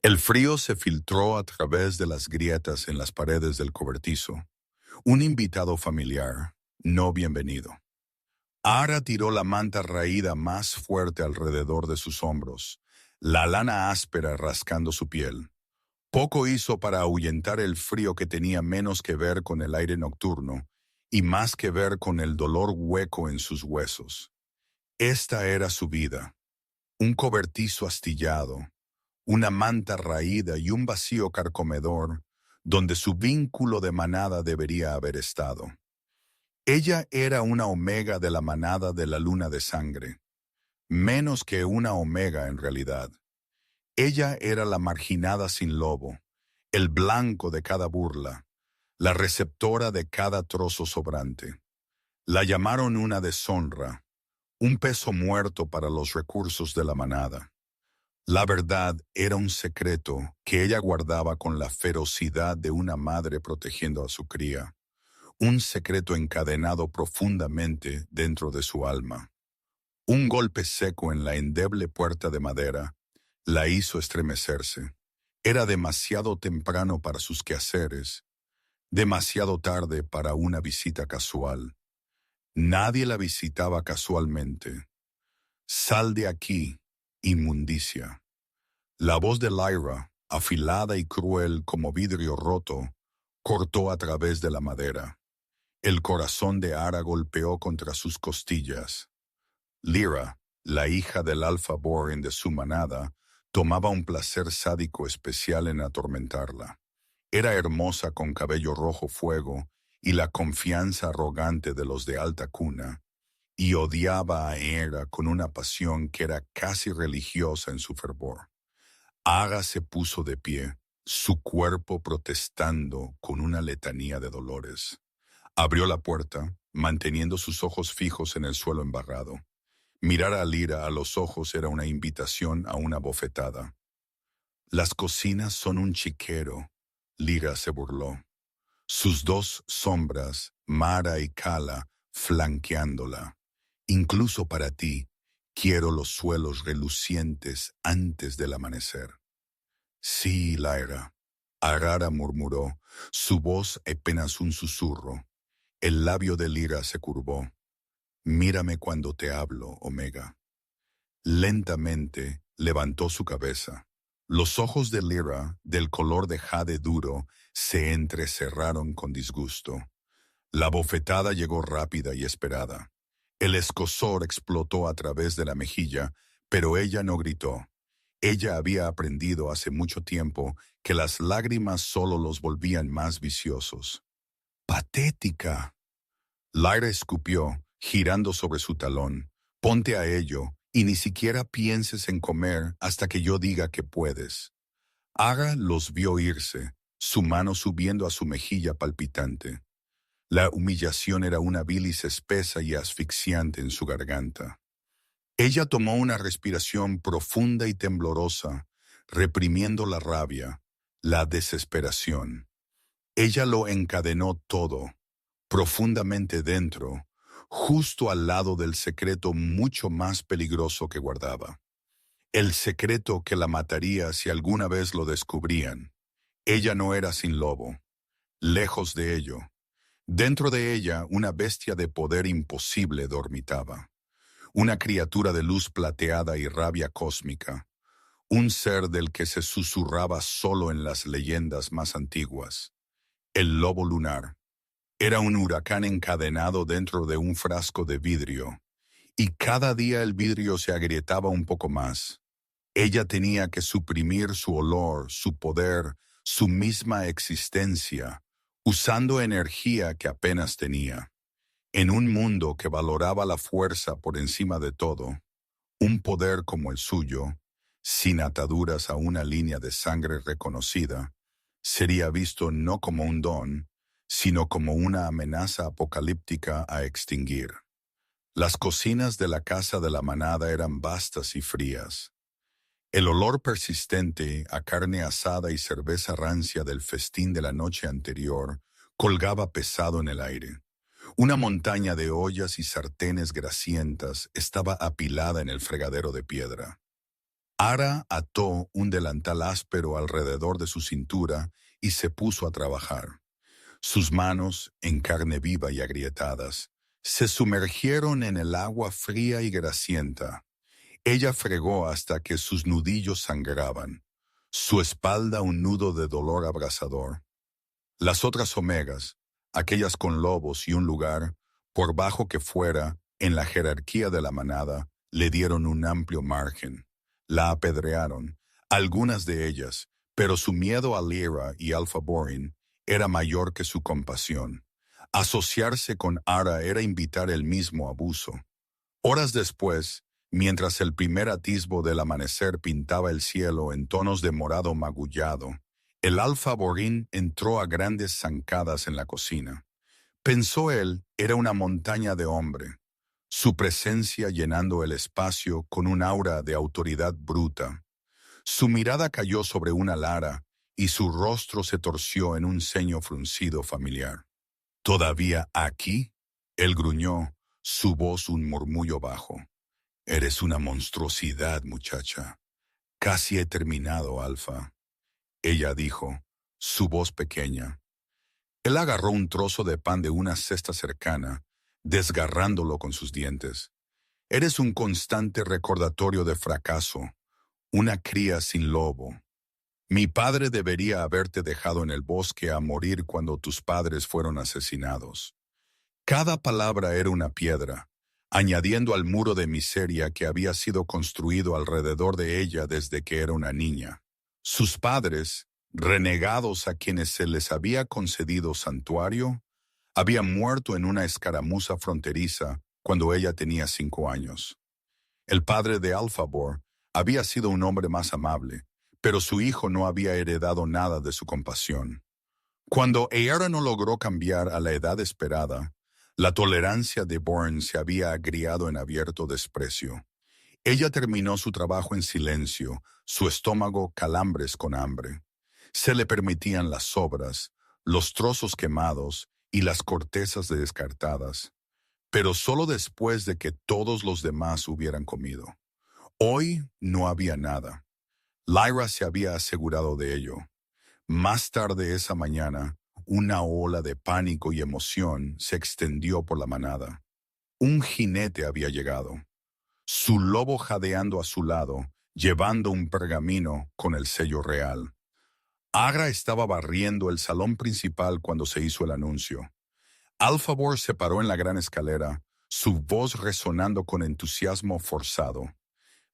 El frío se filtró a través de las grietas en las paredes del cobertizo. Un invitado familiar, no bienvenido. Ara tiró la manta raída más fuerte alrededor de sus hombros, la lana áspera rascando su piel. Poco hizo para ahuyentar el frío que tenía menos que ver con el aire nocturno y más que ver con el dolor hueco en sus huesos. Esta era su vida, un cobertizo astillado, una manta raída y un vacío carcomedor donde su vínculo de manada debería haber estado. Ella era una omega de la manada de la luna de sangre, menos que una omega en realidad. Ella era la marginada sin lobo, el blanco de cada burla, la receptora de cada trozo sobrante. La llamaron una deshonra, un peso muerto para los recursos de la manada. La verdad era un secreto que ella guardaba con la ferocidad de una madre protegiendo a su cría, un secreto encadenado profundamente dentro de su alma. Un golpe seco en la endeble puerta de madera la hizo estremecerse. Era demasiado temprano para sus quehaceres, demasiado tarde para una visita casual. Nadie la visitaba casualmente. «Sal de aquí, inmundicia». La voz de Lyra, afilada y cruel como vidrio roto, cortó a través de la madera. El corazón de Ara golpeó contra sus costillas. Lyra, la hija del Alpha Borean de su manada, tomaba un placer sádico especial en atormentarla. Era hermosa con cabello rojo fuego y la confianza arrogante de los de alta cuna, y odiaba a Hera con una pasión que era casi religiosa en su fervor. Aga se puso de pie, su cuerpo protestando con una letanía de dolores. Abrió la puerta, manteniendo sus ojos fijos en el suelo embarrado. Mirar a Lyra a los ojos era una invitación a una bofetada. «Las cocinas son un chiquero», Lyra se burló. Sus dos sombras, Mara y Kala, flanqueándola. «Incluso para ti, quiero los suelos relucientes antes del amanecer». «Sí, Lyra», Arara murmuró, su voz apenas un susurro. El labio de Lyra se curvó. «Mírame cuando te hablo, Omega». Lentamente levantó su cabeza. Los ojos de Lyra, del color de jade duro, se entrecerraron con disgusto. La bofetada llegó rápida y esperada. El escozor explotó a través de la mejilla, pero ella no gritó. Ella había aprendido hace mucho tiempo que las lágrimas solo los volvían más viciosos. «¡Patética!». Lyra escupió, girando sobre su talón. «Ponte a ello, y ni siquiera pienses en comer hasta que yo diga que puedes». Aga los vio irse, su mano subiendo a su mejilla palpitante. La humillación era una bilis espesa y asfixiante en su garganta. Ella tomó una respiración profunda y temblorosa, reprimiendo la rabia, la desesperación. Ella lo encadenó todo, profundamente dentro, justo al lado del secreto mucho más peligroso que guardaba. El secreto que la mataría si alguna vez lo descubrían. Ella no era sin lobo. Lejos de ello. Dentro de ella una bestia de poder imposible dormitaba. Una criatura de luz plateada y rabia cósmica. Un ser del que se susurraba solo en las leyendas más antiguas. El lobo lunar. Era un huracán encadenado dentro de un frasco de vidrio, y cada día el vidrio se agrietaba un poco más. Ella tenía que suprimir su olor, su poder, su misma existencia, usando energía que apenas tenía. En un mundo que valoraba la fuerza por encima de todo, un poder como el suyo, sin ataduras a una línea de sangre reconocida, sería visto no como un don, sino como una amenaza apocalíptica a extinguir. Las cocinas de la casa de la manada eran vastas y frías. El olor persistente a carne asada y cerveza rancia del festín de la noche anterior colgaba pesado en el aire. Una montaña de ollas y sartenes grasientas estaba apilada en el fregadero de piedra. Ara ató un delantal áspero alrededor de su cintura y se puso a trabajar. Sus manos, en carne viva y agrietadas, se sumergieron en el agua fría y grasienta. Ella fregó hasta que sus nudillos sangraban, su espalda un nudo de dolor abrasador. Las otras omegas, aquellas con lobos y un lugar, por bajo que fuera, en la jerarquía de la manada, le dieron un amplio margen. La apedrearon, algunas de ellas, pero su miedo a Lyra y Alpha Borin era mayor que su compasión. Asociarse con Ara era invitar el mismo abuso. Horas después, mientras el primer atisbo del amanecer pintaba el cielo en tonos de morado magullado, el Alfa Borín entró a grandes zancadas en la cocina. Pensó él, era una montaña de hombre, su presencia llenando el espacio con un aura de autoridad bruta. Su mirada cayó sobre una lara y su rostro se torció en un ceño fruncido familiar. ¿Todavía aquí? Él gruñó, su voz un murmullo bajo. Eres una monstruosidad, muchacha. Casi he terminado, Alfa. Ella dijo, su voz pequeña. Él agarró un trozo de pan de una cesta cercana, desgarrándolo con sus dientes. Eres un constante recordatorio de fracaso, una cría sin lobo. Mi padre debería haberte dejado en el bosque a morir cuando tus padres fueron asesinados. Cada palabra era una piedra, añadiendo al muro de miseria que había sido construido alrededor de ella desde que era una niña. Sus padres, renegados a quienes se les había concedido santuario, habían muerto en una escaramuza fronteriza cuando ella tenía 5 años. El padre de Alfabor había sido un hombre más amable, pero su hijo no había heredado nada de su compasión. Cuando Eara no logró cambiar a la edad esperada, la tolerancia de Bourne se había agriado en abierto desprecio. Ella terminó su trabajo en silencio, su estómago calambres con hambre. Se le permitían las sobras, los trozos quemados y las cortezas descartadas, pero solo después de que todos los demás hubieran comido. Hoy no había nada. Lyra se había asegurado de ello. Más tarde esa mañana, una ola de pánico y emoción se extendió por la manada. Un jinete había llegado, su lobo jadeando a su lado, llevando un pergamino con el sello real. Agra estaba barriendo el salón principal cuando se hizo el anuncio. Alfabor se paró en la gran escalera, su voz resonando con entusiasmo forzado.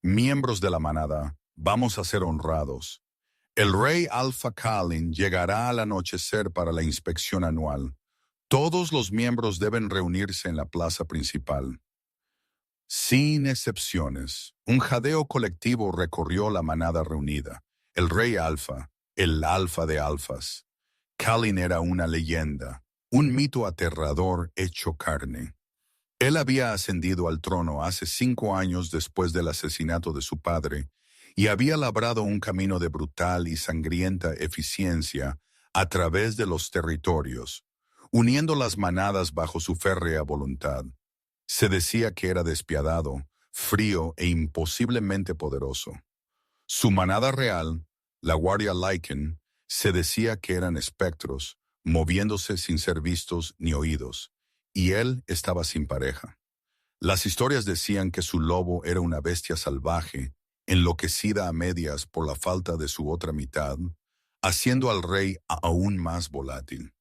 Miembros de la manada, vamos a ser honrados. El rey Alpha Kalin llegará al anochecer para la inspección anual. Todos los miembros deben reunirse en la plaza principal. Sin excepciones, un jadeo colectivo recorrió la manada reunida. El rey Alfa, el alfa de alfas. Kalin era una leyenda, un mito aterrador hecho carne. Él había ascendido al trono hace 5 años después del asesinato de su padre y había labrado un camino de brutal y sangrienta eficiencia a través de los territorios, uniendo las manadas bajo su férrea voluntad. Se decía que era despiadado, frío e imposiblemente poderoso. Su manada real, la Guardia Lycan, se decía que eran espectros, moviéndose sin ser vistos ni oídos, y él estaba sin pareja. Las historias decían que su lobo era una bestia salvaje, enloquecida a medias por la falta de su otra mitad, haciendo al rey aún más volátil.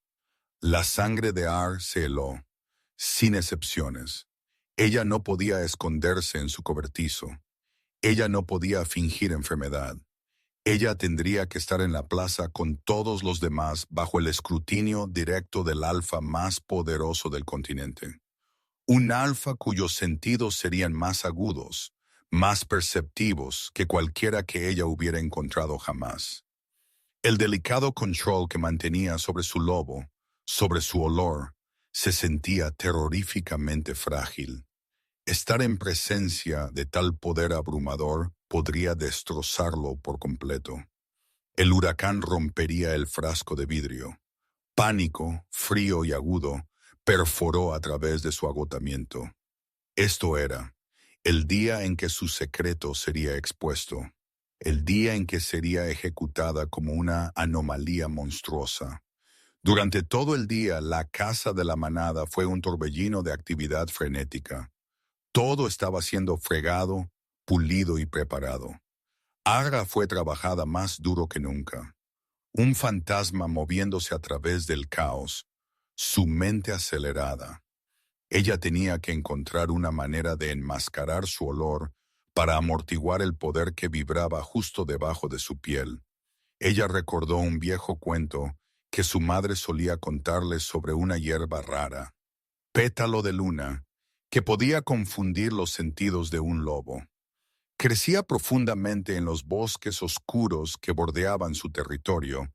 La sangre de Ar se heló, sin excepciones. Ella no podía esconderse en su cobertizo. Ella no podía fingir enfermedad. Ella tendría que estar en la plaza con todos los demás bajo el escrutinio directo del alfa más poderoso del continente. Un alfa cuyos sentidos serían más agudos, más perceptivos que cualquiera que ella hubiera encontrado jamás. El delicado control que mantenía sobre su lobo, sobre su olor, se sentía terroríficamente frágil. Estar en presencia de tal poder abrumador podría destrozarlo por completo. El huracán rompería el frasco de vidrio. Pánico, frío y agudo, perforó a través de su agotamiento. Esto era el día en que su secreto sería expuesto. el día en que sería ejecutada como una anomalía monstruosa. Durante todo el día, la casa de la manada fue un torbellino de actividad frenética. Todo estaba siendo fregado, pulido y preparado. Ara fue trabajada más duro que nunca. Un fantasma moviéndose a través del caos, su mente acelerada. Ella tenía que encontrar una manera de enmascarar su olor para amortiguar el poder que vibraba justo debajo de su piel. Ella recordó un viejo cuento que su madre solía contarle sobre una hierba rara, pétalo de luna, que podía confundir los sentidos de un lobo. Crecía profundamente en los bosques oscuros que bordeaban su territorio,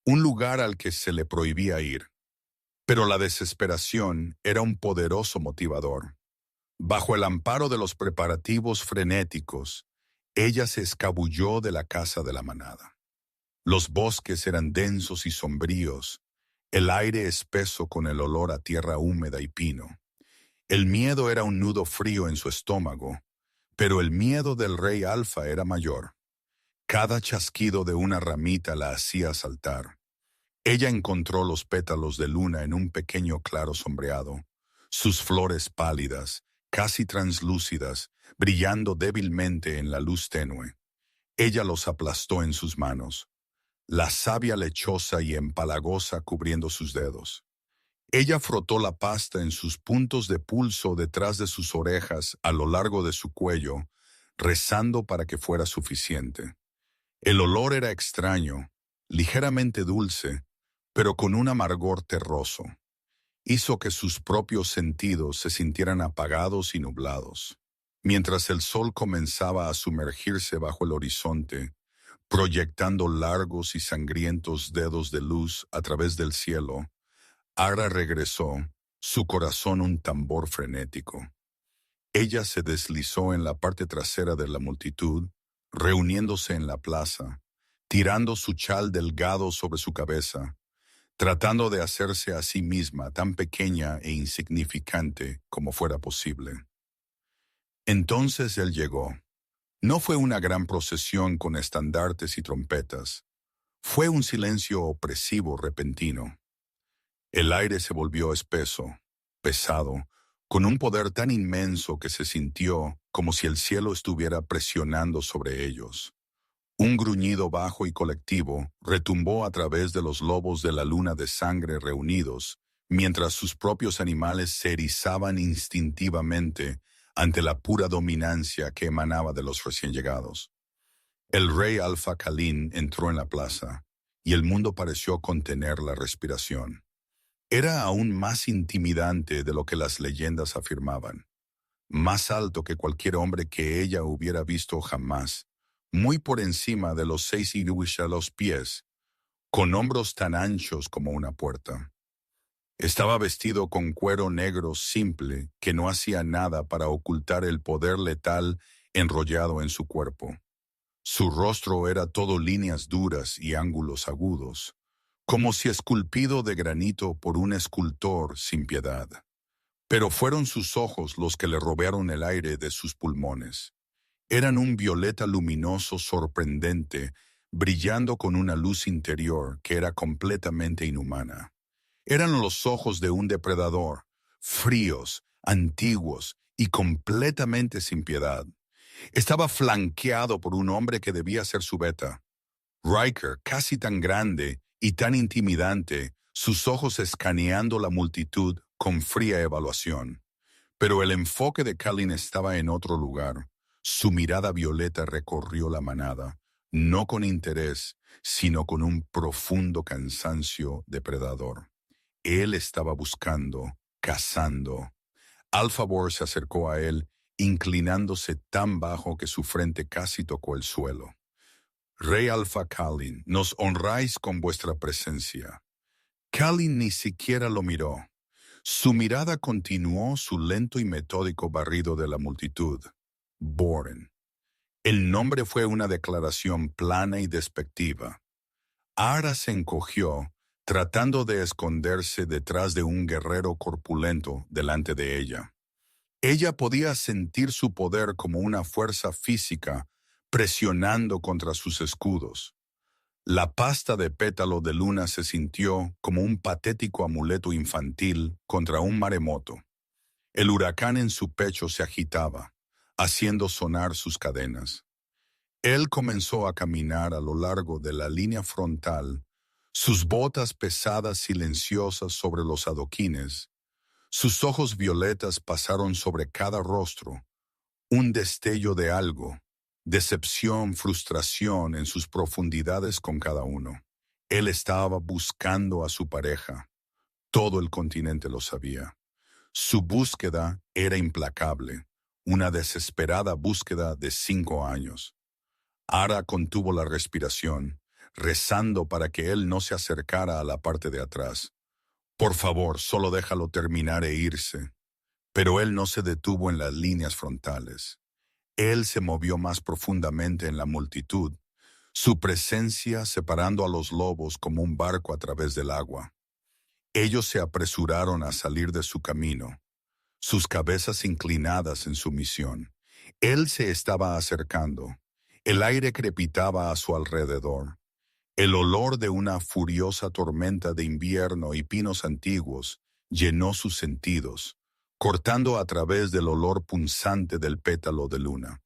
un lugar al que se le prohibía ir. Pero la desesperación era un poderoso motivador. Bajo el amparo de los preparativos frenéticos, ella se escabulló de la casa de la manada. Los bosques eran densos y sombríos, el aire espeso con el olor a tierra húmeda y pino. El miedo era un nudo frío en su estómago, pero el miedo del rey Alfa era mayor. Cada chasquido de una ramita la hacía saltar. Ella encontró los pétalos de luna en un pequeño claro sombreado, sus flores pálidas, casi translúcidas, brillando débilmente en la luz tenue. Ella los aplastó en sus manos, la savia lechosa y empalagosa cubriendo sus dedos. Ella frotó la pasta en sus puntos de pulso detrás de sus orejas a lo largo de su cuello, rezando para que fuera suficiente. El olor era extraño, ligeramente dulce, pero con un amargor terroso. Hizo que sus propios sentidos se sintieran apagados y nublados. Mientras el sol comenzaba a sumergirse bajo el horizonte, proyectando largos y sangrientos dedos de luz a través del cielo, Ara regresó, su corazón un tambor frenético. Ella se deslizó en la parte trasera de la multitud, reuniéndose en la plaza, tirando su chal delgado sobre su cabeza, tratando de hacerse a sí misma tan pequeña e insignificante como fuera posible. Entonces él llegó. No fue una gran procesión con estandartes y trompetas. Fue un silencio opresivo repentino. El aire se volvió espeso, pesado, con un poder tan inmenso que se sintió como si el cielo estuviera presionando sobre ellos. Un gruñido bajo y colectivo retumbó a través de los lobos de la luna de sangre reunidos, mientras sus propios animales se erizaban instintivamente ante la pura dominancia que emanaba de los recién llegados. El rey Alfa Khalin entró en la plaza, y el mundo pareció contener la respiración. Era aún más intimidante de lo que las leyendas afirmaban, más alto que cualquier hombre que ella hubiera visto jamás, muy por encima de los 6 Inush a los pies, con hombros tan anchos como una puerta. Estaba vestido con cuero negro simple que no hacía nada para ocultar el poder letal enrollado en su cuerpo. Su rostro era todo líneas duras y ángulos agudos, como si esculpido de granito por un escultor sin piedad. Pero fueron sus ojos los que le robaron el aire de sus pulmones. Eran un violeta luminoso sorprendente, brillando con una luz interior que era completamente inhumana. Eran los ojos de un depredador, fríos, antiguos y completamente sin piedad. Estaba flanqueado por un hombre que debía ser su beta. Riker, casi tan grande y tan intimidante, sus ojos escaneando la multitud con fría evaluación. Pero el enfoque de Khalin estaba en otro lugar. Su mirada violeta recorrió la manada, no con interés, sino con un profundo cansancio depredador. Él estaba buscando, cazando. Alfabor se acercó a él, inclinándose tan bajo que su frente casi tocó el suelo. Rey Alfa Khalin, nos honráis con vuestra presencia. Khalin ni siquiera lo miró. Su mirada continuó su lento y metódico barrido de la multitud. Boren. El nombre fue una declaración plana y despectiva. Ara se encogió, tratando de esconderse detrás de un guerrero corpulento delante de ella. Ella podía sentir su poder como una fuerza física, presionando contra sus escudos. La pasta de pétalo de luna se sintió como un patético amuleto infantil contra un maremoto. El huracán en su pecho se agitaba, haciendo sonar sus cadenas. Él comenzó a caminar a lo largo de la línea frontal, sus botas pesadas silenciosas sobre los adoquines. Sus ojos violetas pasaron sobre cada rostro, un destello de algo, decepción, frustración en sus profundidades con cada uno. Él estaba buscando a su pareja. Todo el continente lo sabía. Su búsqueda era implacable, una desesperada búsqueda de 5 años. Ara contuvo la respiración, rezando para que él no se acercara a la parte de atrás. Por favor, solo déjalo terminar e irse. Pero él no se detuvo en las líneas frontales. Él se movió más profundamente en la multitud, su presencia separando a los lobos como un barco a través del agua. Ellos se apresuraron a salir de su camino, sus cabezas inclinadas en sumisión. Él se estaba acercando. El aire crepitaba a su alrededor. El olor de una furiosa tormenta de invierno y pinos antiguos llenó sus sentidos, cortando a través del olor punzante del pétalo de luna.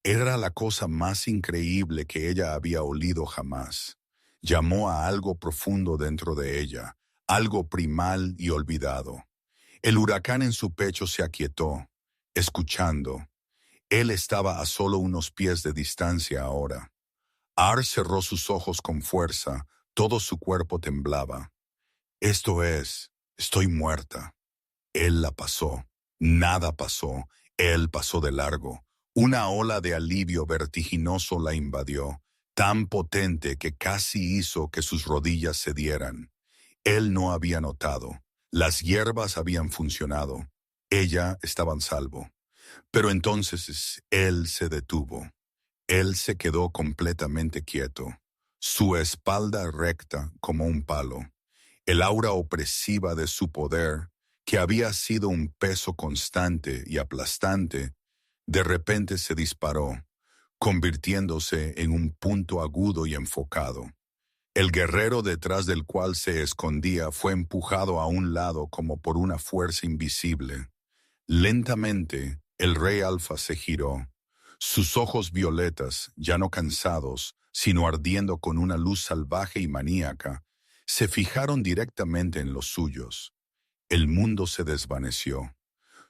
Era la cosa más increíble que ella había olido jamás. Llamó a algo profundo dentro de ella, algo primal y olvidado. El huracán en su pecho se aquietó, escuchando. Él estaba a solo unos pies de distancia ahora. Ar cerró sus ojos con fuerza, todo su cuerpo temblaba. Estoy muerta. Él la pasó. Nada pasó. Él pasó de largo. Una ola de alivio vertiginoso la invadió, tan potente que casi hizo que sus rodillas cedieran. Él no había notado. Las hierbas habían funcionado. Ella estaba en salvo. Pero entonces él se detuvo. Él se quedó completamente quieto, su espalda recta como un palo. El aura opresiva de su poder, que había sido un peso constante y aplastante, de repente se disparó, convirtiéndose en un punto agudo y enfocado. El guerrero detrás del cual se escondía fue empujado a un lado como por una fuerza invisible. Lentamente, el rey Alfa se giró. Sus ojos violetas, ya no cansados, sino ardiendo con una luz salvaje y maníaca, se fijaron directamente en los suyos. El mundo se desvaneció.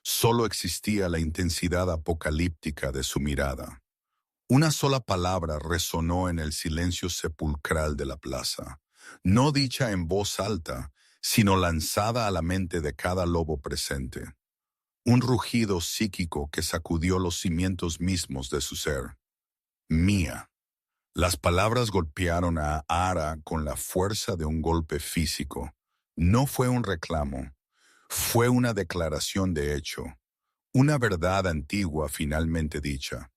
Solo existía la intensidad apocalíptica de su mirada. Una sola palabra resonó en el silencio sepulcral de la plaza, no dicha en voz alta, sino lanzada a la mente de cada lobo presente. Un rugido psíquico que sacudió los cimientos mismos de su ser. Mía. Las palabras golpearon a Ara con la fuerza de un golpe físico. No fue un reclamo, fue una declaración de hecho, una verdad antigua finalmente dicha.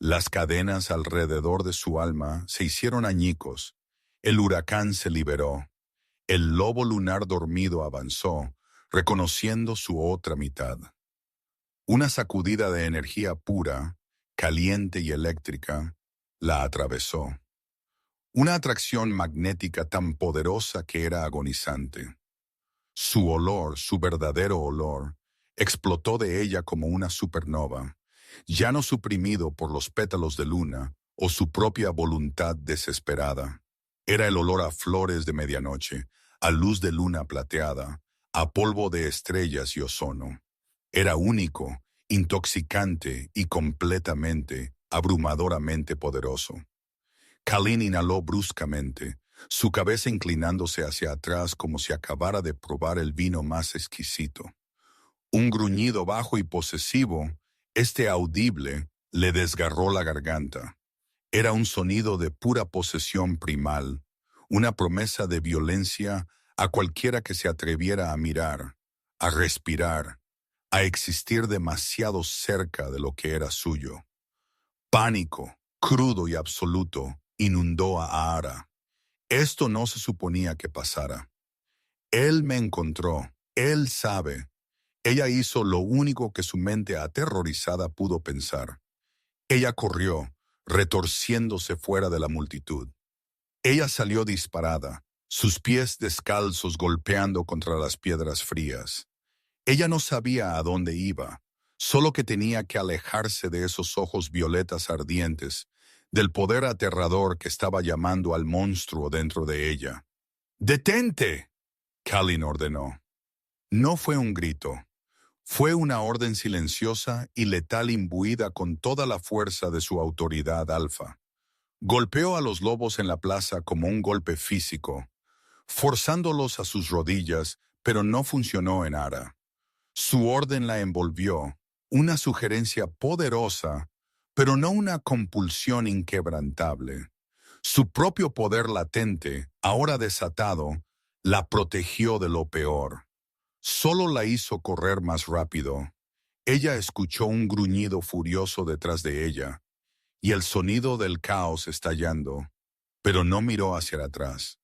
Las cadenas alrededor de su alma se hicieron añicos, el huracán se liberó, el lobo lunar dormido avanzó, reconociendo su otra mitad. Una sacudida de energía pura, caliente y eléctrica, la atravesó. Una atracción magnética tan poderosa que era agonizante. Su olor, su verdadero olor, explotó de ella como una supernova, ya no suprimido por los pétalos de luna o su propia voluntad desesperada. Era el olor a flores de medianoche, a luz de luna plateada, a polvo de estrellas y ozono. Era único, intoxicante y completamente, abrumadoramente poderoso. Kalin inhaló bruscamente, su cabeza inclinándose hacia atrás como si acabara de probar el vino más exquisito. Un gruñido bajo y posesivo, audible, le desgarró la garganta. Era un sonido de pura posesión primal, una promesa de violencia a cualquiera que se atreviera a mirar, a respirar, a existir demasiado cerca de lo que era suyo. Pánico, crudo y absoluto, inundó a Ara. Esto no se suponía que pasara. Él me encontró, él sabe. Ella hizo lo único que su mente aterrorizada pudo pensar. Ella corrió, retorciéndose fuera de la multitud. Ella salió disparada, sus pies descalzos golpeando contra las piedras frías. Ella no sabía a dónde iba, solo que tenía que alejarse de esos ojos violetas ardientes, del poder aterrador que estaba llamando al monstruo dentro de ella. ¡Detente!, Kalin ordenó. No fue un grito. Fue una orden silenciosa y letal imbuida con toda la fuerza de su autoridad alfa. Golpeó a los lobos en la plaza como un golpe físico, forzándolos a sus rodillas, pero no funcionó en Ara. Su orden la envolvió, una sugerencia poderosa, pero no una compulsión inquebrantable. Su propio poder latente, ahora desatado, la protegió de lo peor. Solo la hizo correr más rápido. Ella escuchó un gruñido furioso detrás de ella, y el sonido del caos estallando, pero no miró hacia atrás.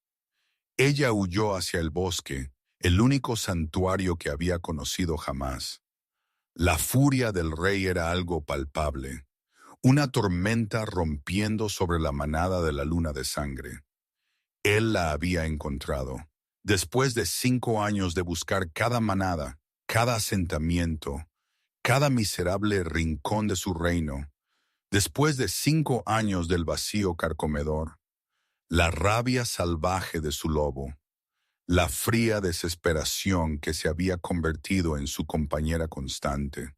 Ella huyó hacia el bosque, el único santuario que había conocido jamás. La furia del rey era algo palpable, una tormenta rompiendo sobre la manada de la luna de sangre. Él la había encontrado. Después de 5 años de buscar cada manada, cada asentamiento, cada miserable rincón de su reino, después de 5 años del vacío carcomedor, la rabia salvaje de su lobo, la fría desesperación que se había convertido en su compañera constante.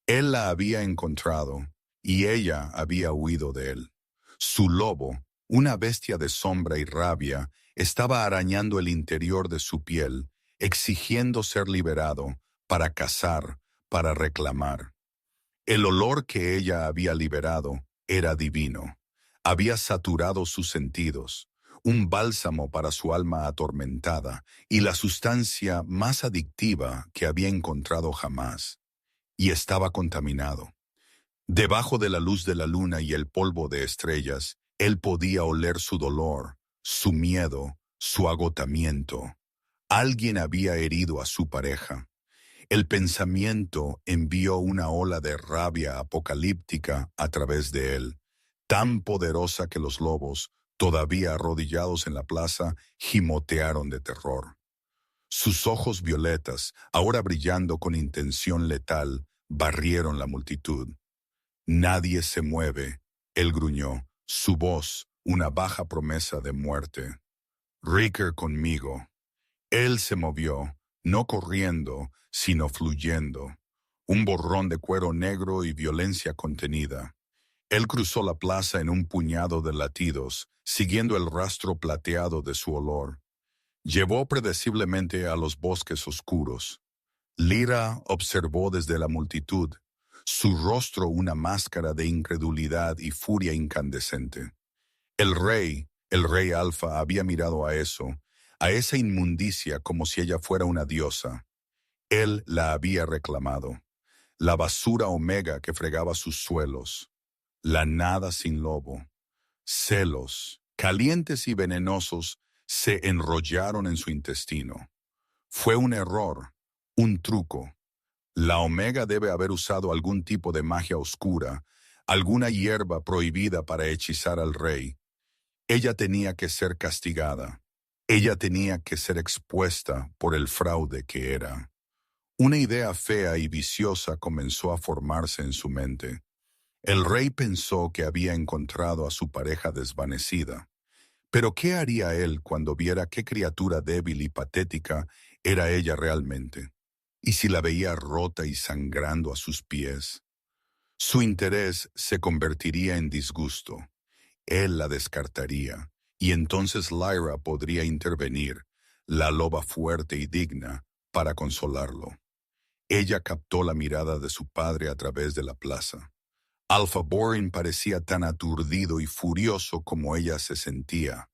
Él la había encontrado y ella había huido de él. Su lobo, una bestia de sombra y rabia, estaba arañando el interior de su piel, exigiendo ser liberado, para cazar, para reclamar. El olor que ella había liberado era divino. Había saturado sus sentidos, un bálsamo para su alma atormentada y la sustancia más adictiva que había encontrado jamás. Y estaba contaminado. Debajo de la luz de la luna y el polvo de estrellas, él podía oler su dolor, su miedo, su agotamiento. Alguien había herido a su pareja. El pensamiento envió una ola de rabia apocalíptica a través de él, tan poderosa que los lobos, todavía arrodillados en la plaza, gimotearon de terror. Sus ojos violetas, ahora brillando con intención letal, barrieron la multitud. Nadie se mueve, él gruñó, su voz una baja promesa de muerte. Riker conmigo. Él se movió, no corriendo, sino fluyendo. Un borrón de cuero negro y violencia contenida. Él cruzó la plaza en un puñado de latidos, siguiendo el rastro plateado de su olor. Llevó predeciblemente a los bosques oscuros. Lyra observó desde la multitud, su rostro una máscara de incredulidad y furia incandescente. El rey Alfa había mirado a eso, a esa inmundicia como si ella fuera una diosa. Él la había reclamado, la basura omega que fregaba sus suelos, la nada sin lobo. Celos, calientes y venenosos, se enrollaron en su intestino. Fue un error, un truco. La Omega debe haber usado algún tipo de magia oscura, alguna hierba prohibida para hechizar al rey. Ella tenía que ser castigada. Ella tenía que ser expuesta por el fraude que era. Una idea fea y viciosa comenzó a formarse en su mente. El rey pensó que había encontrado a su pareja desvanecida. Pero ¿qué haría él cuando viera qué criatura débil y patética era ella realmente? ¿Y si la veía rota y sangrando a sus pies? Su interés se convertiría en disgusto. Él la descartaría, y entonces Lyra podría intervenir, la loba fuerte y digna, para consolarlo. Ella captó la mirada de su padre a través de la plaza. Alpha Borin parecía tan aturdido y furioso como ella se sentía.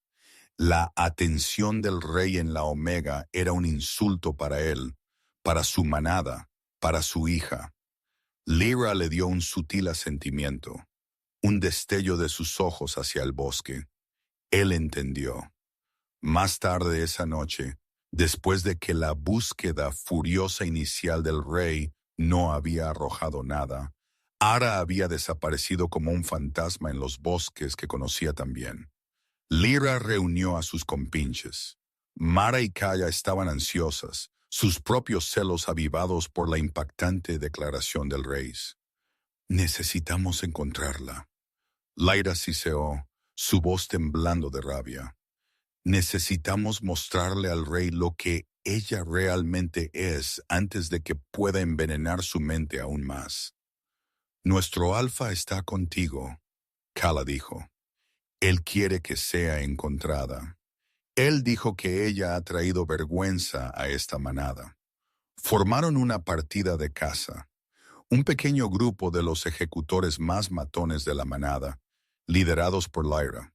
La atención del rey en la Omega era un insulto para él, para su manada, para su hija. Lyra le dio un sutil asentimiento, un destello de sus ojos hacia el bosque. Él entendió. Más tarde esa noche, después de que la búsqueda furiosa inicial del rey no había arrojado nada, Ara había desaparecido como un fantasma en los bosques que conocía también. Lyra reunió a sus compinches. Mara y Kaya estaban ansiosas, sus propios celos avivados por la impactante declaración del rey. Necesitamos encontrarla. Lyra siseó, su voz temblando de rabia. Necesitamos mostrarle al rey lo que ella realmente es antes de que pueda envenenar su mente aún más. Nuestro alfa está contigo, Kala dijo. Él quiere que sea encontrada. Él dijo que ella ha traído vergüenza a esta manada. Formaron una partida de caza. Un pequeño grupo de los ejecutores más matones de la manada, liderados por Lyra.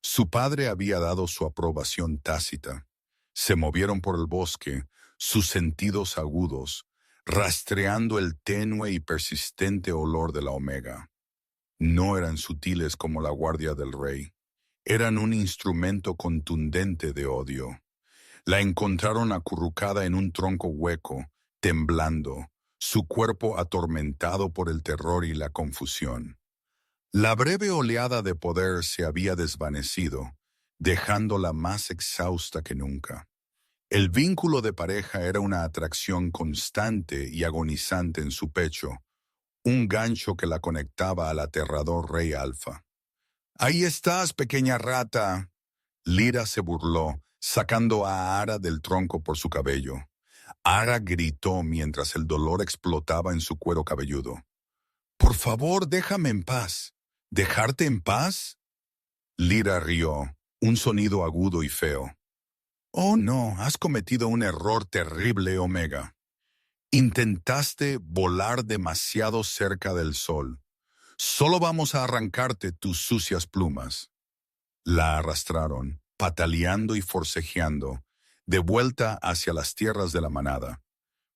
Su padre había dado su aprobación tácita. Se movieron por el bosque, sus sentidos agudos, rastreando el tenue y persistente olor de la omega. No eran sutiles como la guardia del rey. Eran un instrumento contundente de odio. La encontraron acurrucada en un tronco hueco, temblando, su cuerpo atormentado por el terror y la confusión. La breve oleada de poder se había desvanecido, dejándola más exhausta que nunca. El vínculo de pareja era una atracción constante y agonizante en su pecho, un gancho que la conectaba al aterrador rey Alfa. «Ahí estás, pequeña rata». Lyra se burló, sacando a Ara del tronco por su cabello. Ara gritó mientras el dolor explotaba en su cuero cabelludo. «Por favor, déjame en paz». «¿Dejarte en paz?» Lyra rió, un sonido agudo y feo. «Oh no, has cometido un error terrible, Omega. Intentaste volar demasiado cerca del sol. Solo vamos a arrancarte tus sucias plumas». La arrastraron, pataleando y forcejeando, de vuelta hacia las tierras de la manada.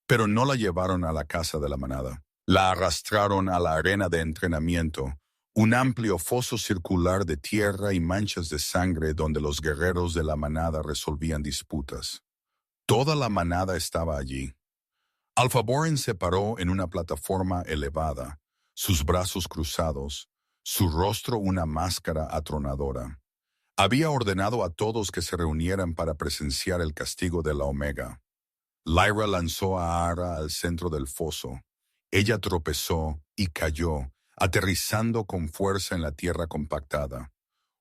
Pero no la llevaron a la casa de la manada. La arrastraron a la arena de entrenamiento, un amplio foso circular de tierra y manchas de sangre donde los guerreros de la manada resolvían disputas. Toda la manada estaba allí. Alpha Boren se paró en una plataforma elevada, sus brazos cruzados, su rostro una máscara atronadora. Había ordenado a todos que se reunieran para presenciar el castigo de la Omega. Lyra lanzó a Ara al centro del foso. Ella tropezó y cayó, aterrizando con fuerza en la tierra compactada.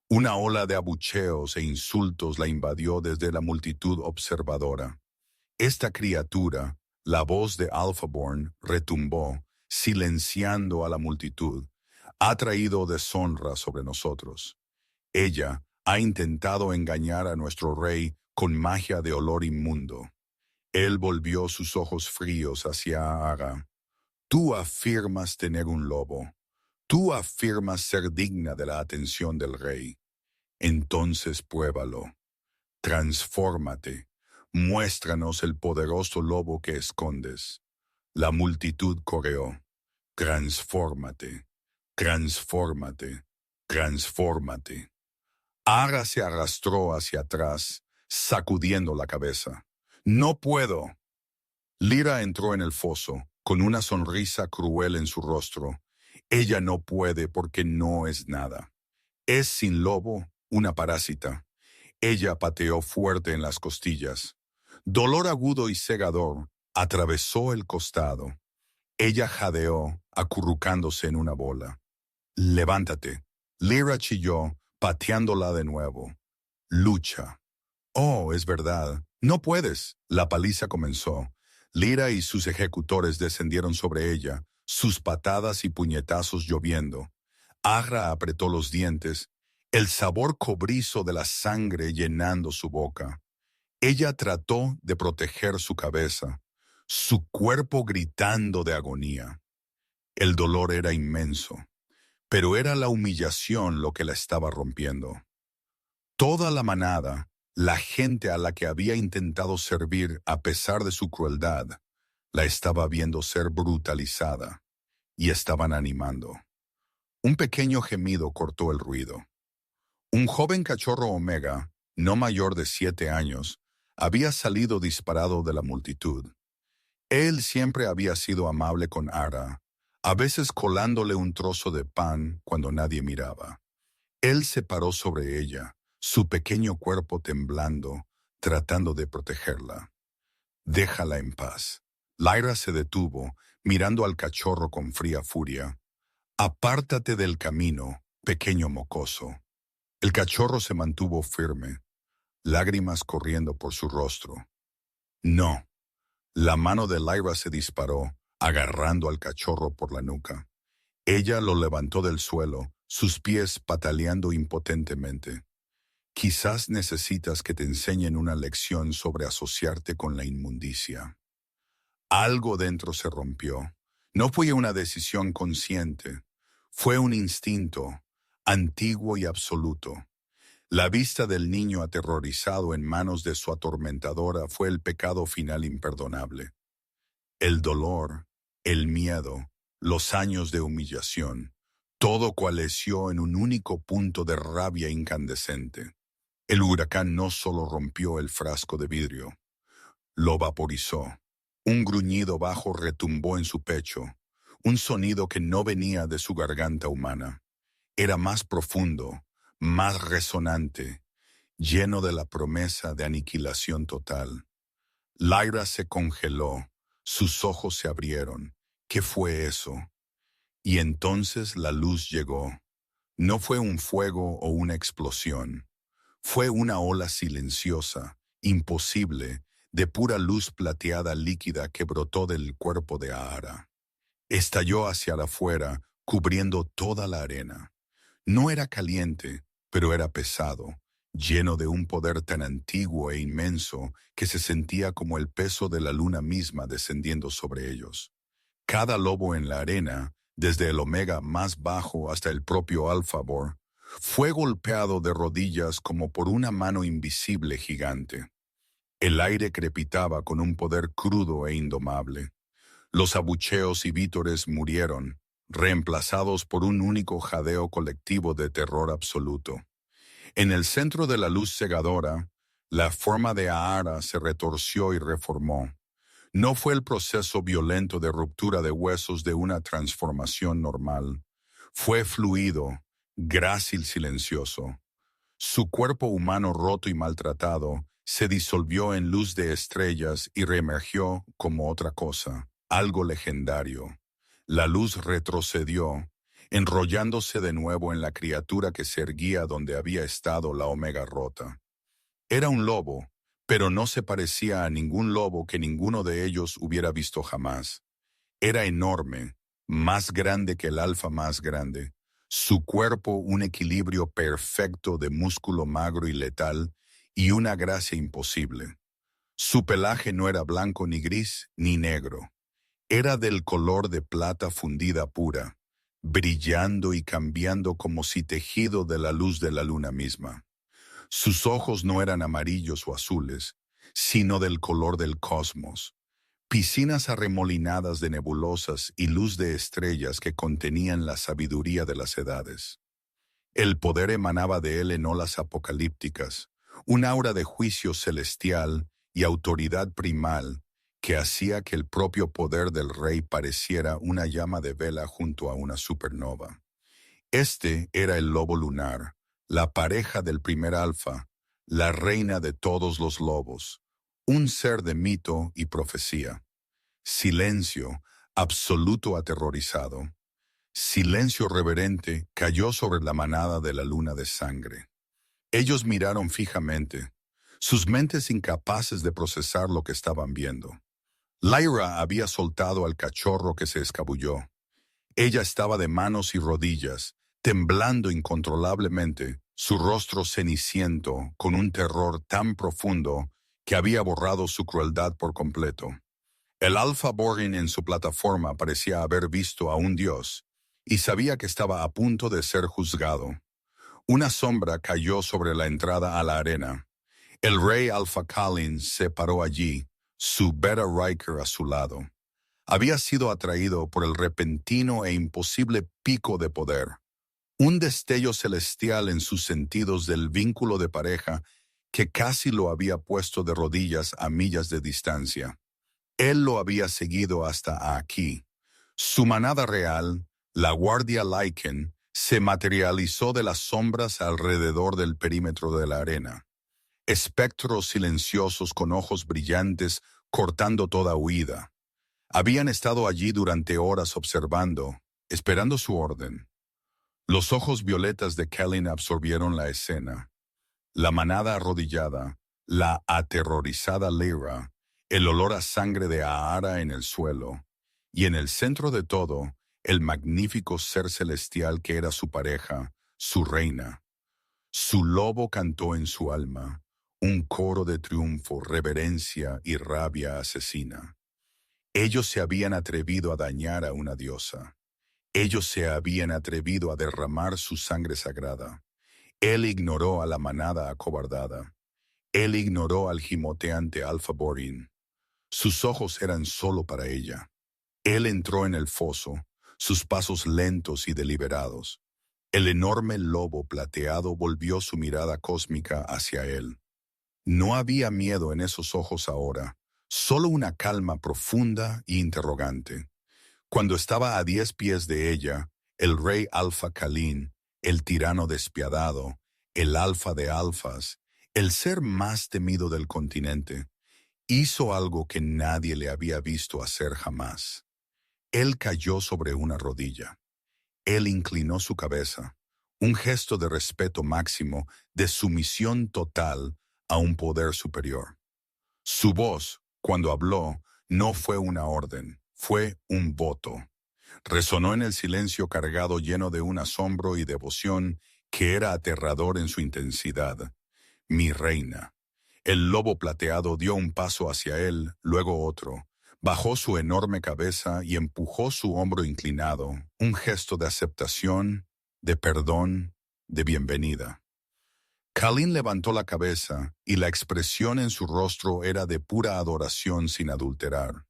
Una ola de abucheos e insultos la invadió desde la multitud observadora. Esta criatura, la voz de Alphaborn, retumbó, silenciando a la multitud. Ha traído deshonra sobre nosotros. Ella ha intentado engañar a nuestro rey con magia de olor inmundo. Él volvió sus ojos fríos hacia Ara. Tú afirmas tener un lobo. Tú afirmas ser digna de la atención del rey. Entonces pruébalo. Transfórmate. Muéstranos el poderoso lobo que escondes. La multitud coreó. Transfórmate. Transfórmate. Transfórmate. Ara se arrastró hacia atrás, sacudiendo la cabeza. «No puedo». Lyra entró en el foso, con una sonrisa cruel en su rostro. Ella no puede porque no es nada. Es sin lobo, una parásita. Ella pateó fuerte en las costillas. Dolor agudo y cegador atravesó el costado. Ella jadeó, acurrucándose en una bola. «Levántate». Lyra chilló, pateándola de nuevo. «Lucha». «Oh, es verdad. No puedes». La paliza comenzó. Lyra y sus ejecutores descendieron sobre ella, sus patadas y puñetazos lloviendo. Ara apretó los dientes, el sabor cobrizo de la sangre llenando su boca. Ella trató de proteger su cabeza, su cuerpo gritando de agonía. El dolor era inmenso, pero era la humillación lo que la estaba rompiendo. Toda la manada, la gente a la que había intentado servir a pesar de su crueldad, la estaba viendo ser brutalizada y estaban animando. Un pequeño gemido cortó el ruido. Un joven cachorro Omega, no mayor de 7 años, había salido disparado de la multitud. Él siempre había sido amable con Ara, a veces colándole un trozo de pan cuando nadie miraba. Él se paró sobre ella, su pequeño cuerpo temblando, tratando de protegerla. Déjala en paz. Lyra se detuvo, mirando al cachorro con fría furia. Apártate del camino, pequeño mocoso. El cachorro se mantuvo firme, lágrimas corriendo por su rostro. No. La mano de Lyra se disparó, agarrando al cachorro por la nuca. Ella lo levantó del suelo, sus pies pataleando impotentemente. Quizás necesitas que te enseñen una lección sobre asociarte con la inmundicia. Algo dentro se rompió. No fue una decisión consciente. Fue un instinto, antiguo y absoluto. La vista del niño aterrorizado en manos de su atormentadora fue el pecado final imperdonable. El dolor, el miedo, los años de humillación, todo coalesció en un único punto de rabia incandescente. El huracán no solo rompió el frasco de vidrio, lo vaporizó. Un gruñido bajo retumbó en su pecho, un sonido que no venía de su garganta humana. Era más profundo, más resonante, lleno de la promesa de aniquilación total. Lyra se congeló, sus ojos se abrieron. ¿Qué fue eso? Y entonces la luz llegó. No fue un fuego o una explosión. Fue una ola silenciosa, imposible, de pura luz plateada líquida que brotó del cuerpo de Ahara. Estalló hacia afuera, cubriendo toda la arena. No era caliente, pero era pesado, lleno de un poder tan antiguo e inmenso que se sentía como el peso de la luna misma descendiendo sobre ellos. Cada lobo en la arena, desde el Omega más bajo hasta el propio Alfabor, fue golpeado de rodillas como por una mano invisible gigante. El aire crepitaba con un poder crudo e indomable. Los abucheos y vítores murieron, reemplazados por un único jadeo colectivo de terror absoluto. En el centro de la luz cegadora, la forma de Ahara se retorció y reformó. No fue el proceso violento de ruptura de huesos de una transformación normal. Fue fluido, grácil, silencioso. Su cuerpo humano roto y maltratado se disolvió en luz de estrellas y reemergió como otra cosa, algo legendario. La luz retrocedió, enrollándose de nuevo en la criatura que se erguía donde había estado la Omega rota. Era un lobo, pero no se parecía a ningún lobo que ninguno de ellos hubiera visto jamás. Era enorme, más grande que el alfa más grande. Su cuerpo un equilibrio perfecto de músculo magro y letal y una gracia imposible. Su pelaje no era blanco ni gris ni negro. Era del color de plata fundida pura, brillando y cambiando como si tejido de la luz de la luna misma. Sus ojos no eran amarillos o azules, sino del color del cosmos, piscinas arremolinadas de nebulosas y luz de estrellas que contenían la sabiduría de las edades. El poder emanaba de él en olas apocalípticas, un aura de juicio celestial y autoridad primal que hacía que el propio poder del rey pareciera una llama de vela junto a una supernova. Este era el lobo lunar, la pareja del primer alfa, la reina de todos los lobos, un ser de mito y profecía. Silencio, absoluto aterrorizado. Silencio reverente cayó sobre la manada de la luna de sangre. Ellos miraron fijamente, sus mentes incapaces de procesar lo que estaban viendo. Lyra había soltado al cachorro que se escabulló. Ella estaba de manos y rodillas, temblando incontrolablemente, su rostro ceniciento con un terror tan profundo que había borrado su crueldad por completo. El Alpha Borin en su plataforma parecía haber visto a un dios y sabía que estaba a punto de ser juzgado. Una sombra cayó sobre la entrada a la arena. El rey Alpha Khalin se paró allí, su Beta Riker a su lado. Había sido atraído por el repentino e imposible pico de poder. Un destello celestial en sus sentidos del vínculo de pareja que casi lo había puesto de rodillas a millas de distancia. Él lo había seguido hasta aquí. Su manada real, la Guardia Lycan, se materializó de las sombras alrededor del perímetro de la arena. Espectros silenciosos con ojos brillantes cortando toda huida. Habían estado allí durante horas observando, esperando su orden. Los ojos violetas de Kellyn absorbieron la escena. La manada arrodillada, la aterrorizada Lyra, el olor a sangre de Ahara en el suelo, y en el centro de todo, el magnífico ser celestial que era su pareja, su reina. Su lobo cantó en su alma, un coro de triunfo, reverencia y rabia asesina. Ellos se habían atrevido a dañar a una diosa. Ellos se habían atrevido a derramar su sangre sagrada. Él ignoró a la manada acobardada. Él ignoró al gimoteante Alpha Borin. Sus ojos eran solo para ella. Él entró en el foso, sus pasos lentos y deliberados. El enorme lobo plateado volvió su mirada cósmica hacia él. No había miedo en esos ojos ahora, solo una calma profunda e interrogante. Cuando estaba a 10 pies de ella, el rey Alfa Khalin, el tirano despiadado, el alfa de alfas, el ser más temido del continente, hizo algo que nadie le había visto hacer jamás. Él cayó sobre una rodilla. Él inclinó su cabeza, un gesto de respeto máximo, de sumisión total a un poder superior. Su voz, cuando habló, no fue una orden, fue un voto. Resonó en el silencio cargado lleno de un asombro y devoción que era aterrador en su intensidad. Mi reina. El lobo plateado dio un paso hacia él, luego otro. Bajó su enorme cabeza y empujó su hombro inclinado, un gesto de aceptación, de perdón, de bienvenida. Khalin levantó la cabeza y la expresión en su rostro era de pura adoración sin adulterar.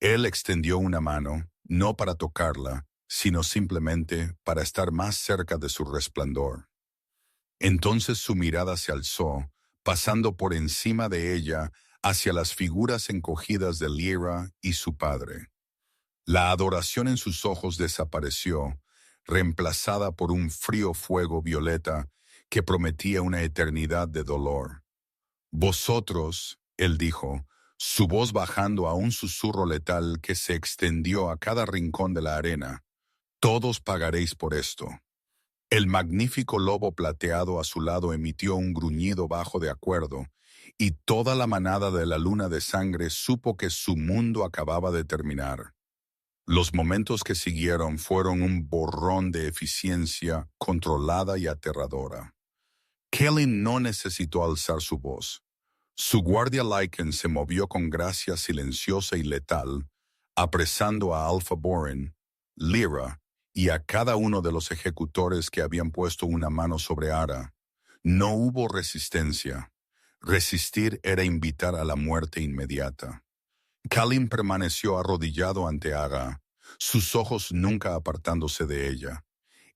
Él extendió una mano, no para tocarla, sino simplemente para estar más cerca de su resplandor. Entonces su mirada se alzó, pasando por encima de ella hacia las figuras encogidas de Lyra y su padre. La adoración en sus ojos desapareció, reemplazada por un frío fuego violeta que prometía una eternidad de dolor. Vosotros, él dijo, su voz bajando a un susurro letal que se extendió a cada rincón de la arena, todos pagaréis por esto. El magnífico lobo plateado a su lado emitió un gruñido bajo de acuerdo, y toda la manada de la luna de sangre supo que su mundo acababa de terminar. Los momentos que siguieron fueron un borrón de eficiencia controlada y aterradora. Kellyn no necesitó alzar su voz. Su guardia Lycan se movió con gracia silenciosa y letal, apresando a Alpha Borin, Lyra y a cada uno de los ejecutores que habían puesto una mano sobre Ara. No hubo resistencia. Resistir era invitar a la muerte inmediata. Khalin permaneció arrodillado ante Ara, sus ojos nunca apartándose de ella.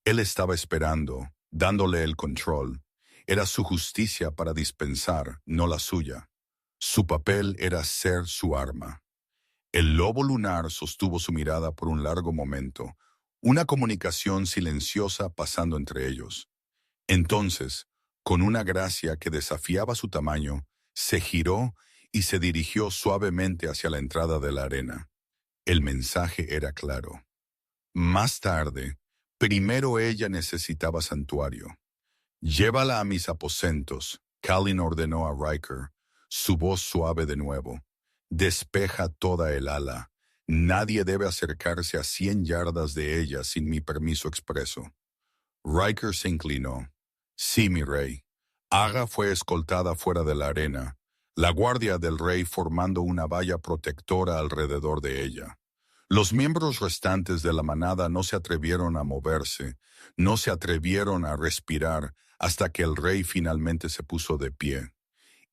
Él estaba esperando, dándole el control. Era su justicia para dispensar, no la suya. Su papel era ser su arma. El lobo lunar sostuvo su mirada por un largo momento, una comunicación silenciosa pasando entre ellos. Entonces, con una gracia que desafiaba su tamaño, se giró y se dirigió suavemente hacia la entrada de la arena. El mensaje era claro. Más tarde, primero ella necesitaba santuario. Llévala a mis aposentos, Khalin ordenó a Riker, su voz suave de nuevo. Despeja toda el ala. Nadie debe acercarse a 100 yardas de ella sin mi permiso expreso. Riker se inclinó. Sí, mi rey. Aga fue escoltada fuera de la arena, la guardia del rey formando una valla protectora alrededor de ella. Los miembros restantes de la manada no se atrevieron a moverse, no se atrevieron a respirar hasta que el rey finalmente se puso de pie.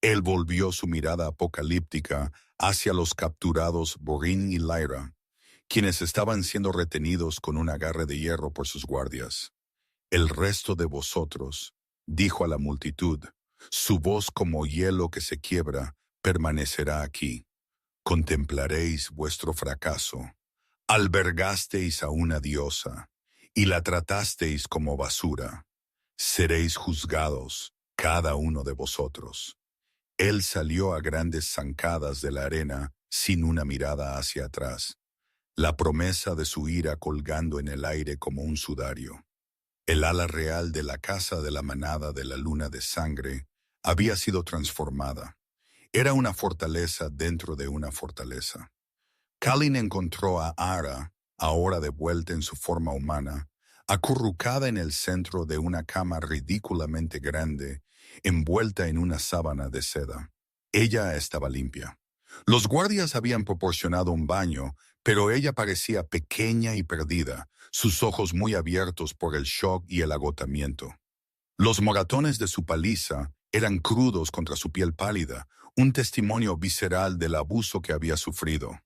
Él volvió su mirada apocalíptica hacia los capturados Borin y Lyra, quienes estaban siendo retenidos con un agarre de hierro por sus guardias. El resto de vosotros, dijo a la multitud, su voz como hielo que se quiebra, permanecerá aquí. Contemplaréis vuestro fracaso. Albergasteis a una diosa y la tratasteis como basura. Seréis juzgados, cada uno de vosotros. Él salió a grandes zancadas de la arena sin una mirada hacia atrás, la promesa de su ira colgando en el aire como un sudario. El ala real de la casa de la manada de la luna de sangre había sido transformada. Era una fortaleza dentro de una fortaleza. Kalin encontró a Ara, ahora de vuelta en su forma humana, acurrucada en el centro de una cama ridículamente grande, envuelta en una sábana de seda. Ella estaba limpia. Los guardias habían proporcionado un baño, pero ella parecía pequeña y perdida, sus ojos muy abiertos por el shock y el agotamiento. Los moratones de su paliza eran crudos contra su piel pálida, un testimonio visceral del abuso que había sufrido.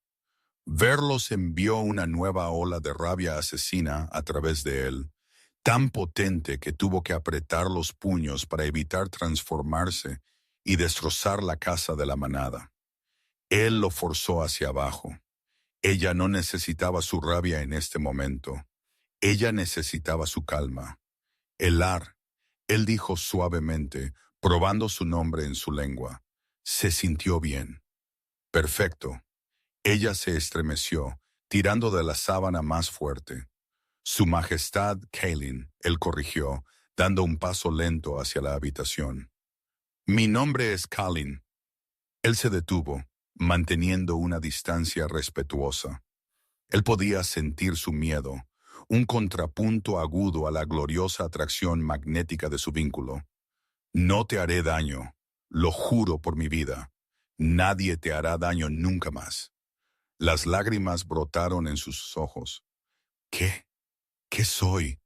Verlos envió una nueva ola de rabia asesina a través de él, tan potente que tuvo que apretar los puños para evitar transformarse y destrozar la casa de la manada. Él lo forzó hacia abajo. Ella no necesitaba su rabia en este momento. Ella necesitaba su calma. Elar, él dijo suavemente, probando su nombre en su lengua. Se sintió bien. Perfecto. Ella se estremeció, tirando de la sábana más fuerte. Su Majestad Kalin, él corrigió, dando un paso lento hacia la habitación. Mi nombre es Kalin. Él se detuvo, manteniendo una distancia respetuosa. Él podía sentir su miedo, un contrapunto agudo a la gloriosa atracción magnética de su vínculo. No te haré daño, lo juro por mi vida. Nadie te hará daño nunca más. Las lágrimas brotaron en sus ojos. ¿Qué? ¿Qué soy?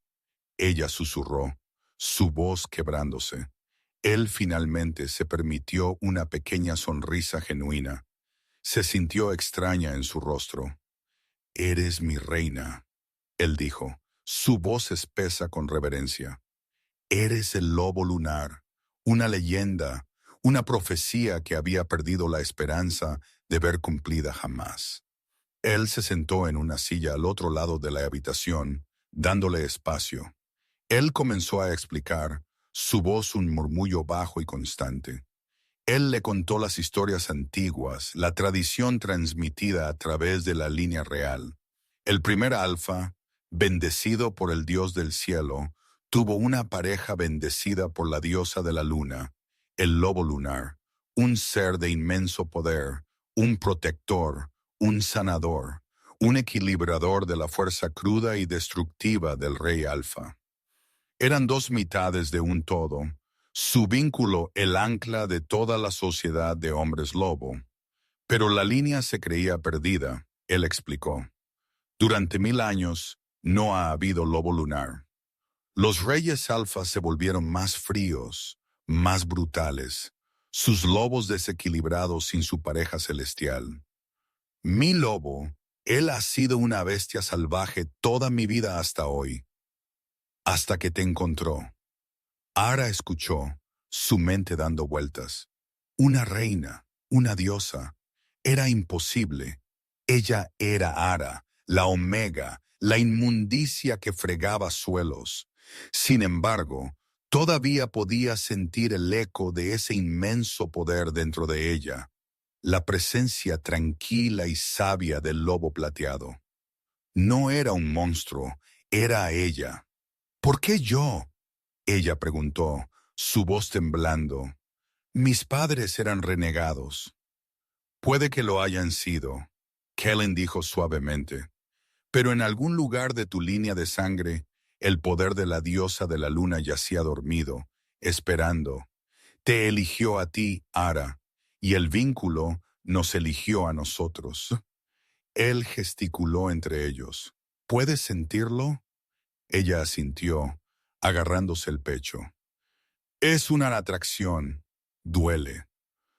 Ella susurró, su voz quebrándose. Él finalmente se permitió una pequeña sonrisa genuina. Se sintió extraña en su rostro. Eres mi reina, él dijo, su voz espesa con reverencia. Eres el lobo lunar, una leyenda, una profecía que había perdido la esperanza de ver cumplida jamás. Él se sentó en una silla al otro lado de la habitación, dándole espacio. Él comenzó a explicar, su voz un murmullo bajo y constante. Él le contó las historias antiguas, la tradición transmitida a través de la línea real. El primer alfa, bendecido por el dios del cielo, tuvo una pareja bendecida por la diosa de la luna, el lobo lunar, un ser de inmenso poder, un protector, un sanador, un equilibrador de la fuerza cruda y destructiva del rey alfa. Eran dos mitades de un todo, su vínculo el ancla de toda la sociedad de hombres lobo. Pero la línea se creía perdida, él explicó. Durante 1000 años no ha habido lobo lunar. Los reyes alfa se volvieron más fríos, más brutales, sus lobos desequilibrados sin su pareja celestial. Mi lobo, él ha sido una bestia salvaje toda mi vida hasta hoy, hasta que te encontró. Ara escuchó, su mente dando vueltas. Una reina, una diosa. Era imposible. Ella era Ara, la omega, la inmundicia que fregaba suelos. Sin embargo, todavía podía sentir el eco de ese inmenso poder dentro de ella, la presencia tranquila y sabia del lobo plateado. No era un monstruo, era ella. ¿Por qué yo? Ella preguntó, su voz temblando. Mis padres eran renegados. Puede que lo hayan sido, Kellen dijo suavemente, pero en algún lugar de tu línea de sangre, el poder de la diosa de la luna yacía dormido, esperando. Te eligió a ti, Ara, y el vínculo nos eligió a nosotros. Él gesticuló entre ellos. ¿Puedes sentirlo? Ella asintió, agarrándose el pecho. Es una atracción. Duele.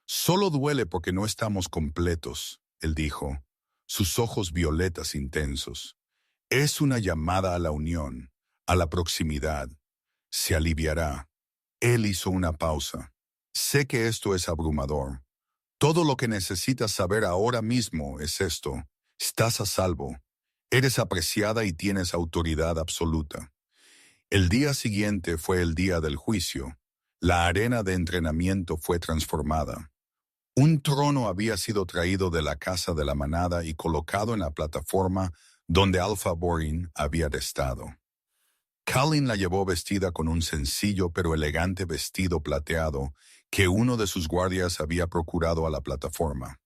Solo duele porque no estamos completos, él dijo, sus ojos violetas intensos. Es una llamada a la unión, a la proximidad. Se aliviará. Él hizo una pausa. Sé que esto es abrumador. Todo lo que necesitas saber ahora mismo es esto. Estás a salvo. Eres apreciada y tienes autoridad absoluta. El día siguiente fue el día del juicio. La arena de entrenamiento fue transformada. Un trono había sido traído de la casa de la manada y colocado en la plataforma donde Alpha Borin había estado. Kalin la llevó vestida con un sencillo pero elegante vestido plateado que uno de sus guardias había procurado a la plataforma.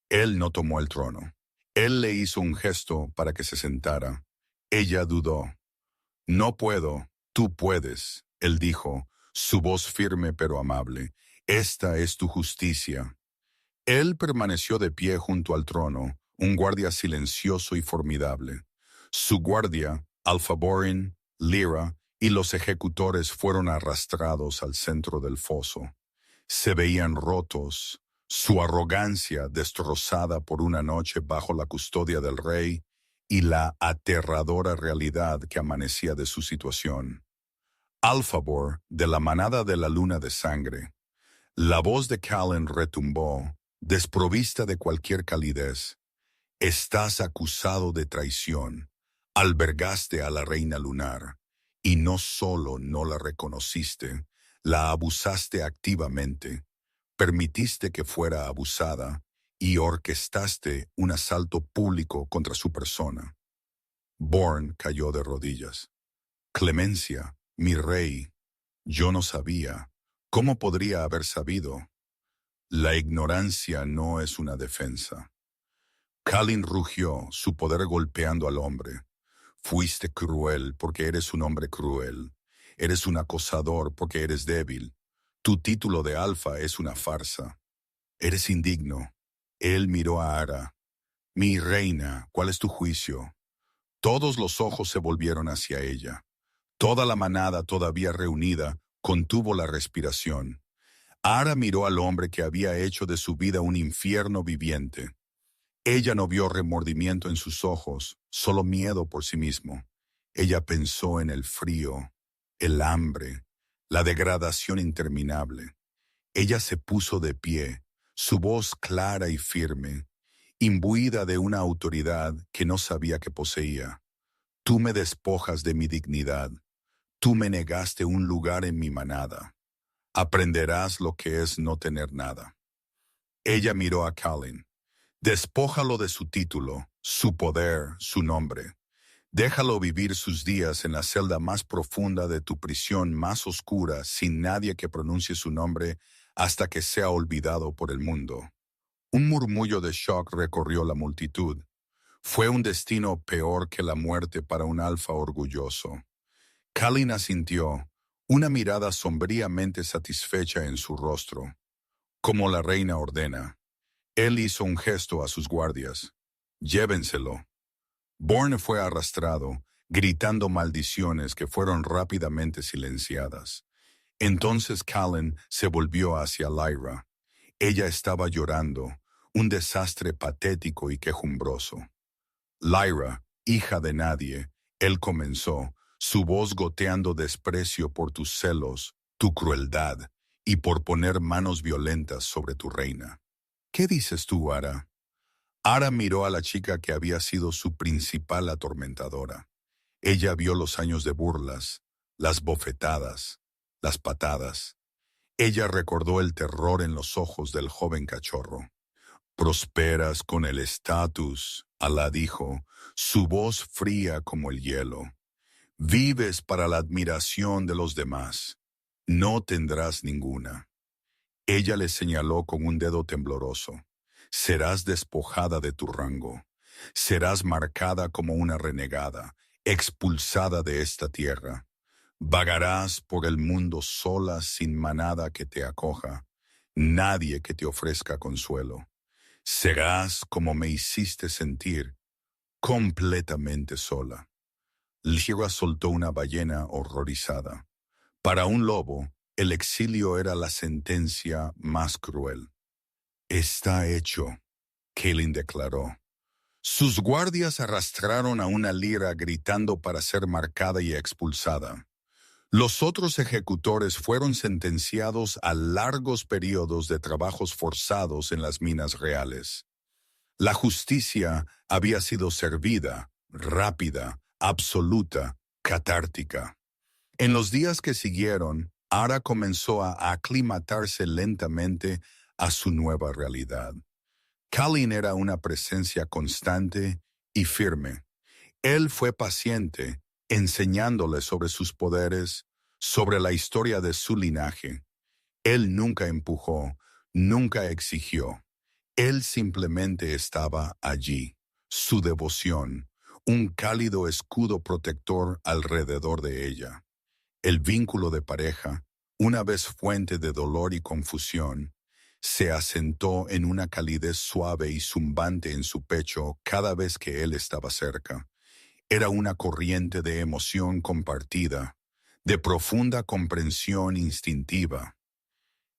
Él no tomó el trono. Él le hizo un gesto para que se sentara. Ella dudó. No puedo, tú puedes, él dijo, su voz firme pero amable. Esta es tu justicia. Él permaneció de pie junto al trono, un guardia silencioso y formidable. Su guardia, Alpha Borin, Lyra y los ejecutores fueron arrastrados al centro del foso. Se veían rotos, su arrogancia destrozada por una noche bajo la custodia del rey y la aterradora realidad que amanecía de su situación. Alfabor, de la manada de la luna de sangre. La voz de Kalin retumbó, desprovista de cualquier calidez. Estás acusado de traición. Albergaste a la reina lunar, y no solo no la reconociste, la abusaste activamente, permitiste que fuera abusada y orquestaste un asalto público contra su persona. Born cayó de rodillas. Clemencia, mi rey, yo no sabía. ¿Cómo podría haber sabido? La ignorancia no es una defensa. Kalin rugió, su poder golpeando al hombre. Fuiste cruel porque eres un hombre cruel. Eres un acosador porque eres débil. Tu título de alfa es una farsa. Eres indigno. Él miró a Ara. Mi reina, ¿cuál es tu juicio? Todos los ojos se volvieron hacia ella. Toda la manada todavía reunida contuvo la respiración. Ara miró al hombre que había hecho de su vida un infierno viviente. Ella no vio remordimiento en sus ojos, solo miedo por sí mismo. Ella pensó en el frío, el hambre, la degradación interminable. Ella se puso de pie, su voz clara y firme, imbuida de una autoridad que no sabía que poseía. Tú me despojas de mi dignidad. Tú me negaste un lugar en mi manada. Aprenderás lo que es no tener nada. Ella miró a Kalin. Despójalo de su título, su poder, su nombre. Déjalo vivir sus días en la celda más profunda de tu prisión más oscura sin nadie que pronuncie su nombre hasta que sea olvidado por el mundo. Un murmullo de shock recorrió la multitud. Fue un destino peor que la muerte para un alfa orgulloso. Kalin asintió, una mirada sombríamente satisfecha en su rostro. Como la reina ordena. Él hizo un gesto a sus guardias. Llévenselo. Born fue arrastrado, gritando maldiciones que fueron rápidamente silenciadas. Entonces Kalin se volvió hacia Lyra. Ella estaba llorando, un desastre patético y quejumbroso. Lyra, hija de nadie, él comenzó, su voz goteando desprecio por tus celos, tu crueldad, y por poner manos violentas sobre tu reina. ¿Qué dices tú, Ara? Ara miró a la chica que había sido su principal atormentadora. Ella vio los años de burlas, las bofetadas, las patadas. Ella recordó el terror en los ojos del joven cachorro. Prosperas con el estatus, Alá dijo, su voz fría como el hielo. Vives para la admiración de los demás. No tendrás ninguna. Ella le señaló con un dedo tembloroso. Serás despojada de tu rango. Serás marcada como una renegada, expulsada de esta tierra. Vagarás por el mundo sola sin manada que te acoja, nadie que te ofrezca consuelo. Serás como me hiciste sentir, completamente sola. Lyra soltó una ballena horrorizada. Para un lobo, el exilio era la sentencia más cruel. Está hecho, Kalin declaró. Sus guardias arrastraron a una Lyra gritando para ser marcada y expulsada. Los otros ejecutores fueron sentenciados a largos periodos de trabajos forzados en las minas reales. La justicia había sido servida, rápida, absoluta, catártica. En los días que siguieron, Ara comenzó a aclimatarse lentamente a su nueva realidad. Kalin era una presencia constante y firme. Él fue paciente, enseñándole sobre sus poderes, sobre la historia de su linaje. Él nunca empujó, nunca exigió. Él simplemente estaba allí, su devoción, un cálido escudo protector alrededor de ella. El vínculo de pareja, una vez fuente de dolor y confusión, se asentó en una calidez suave y zumbante en su pecho cada vez que él estaba cerca. Era una corriente de emoción compartida, de profunda comprensión instintiva.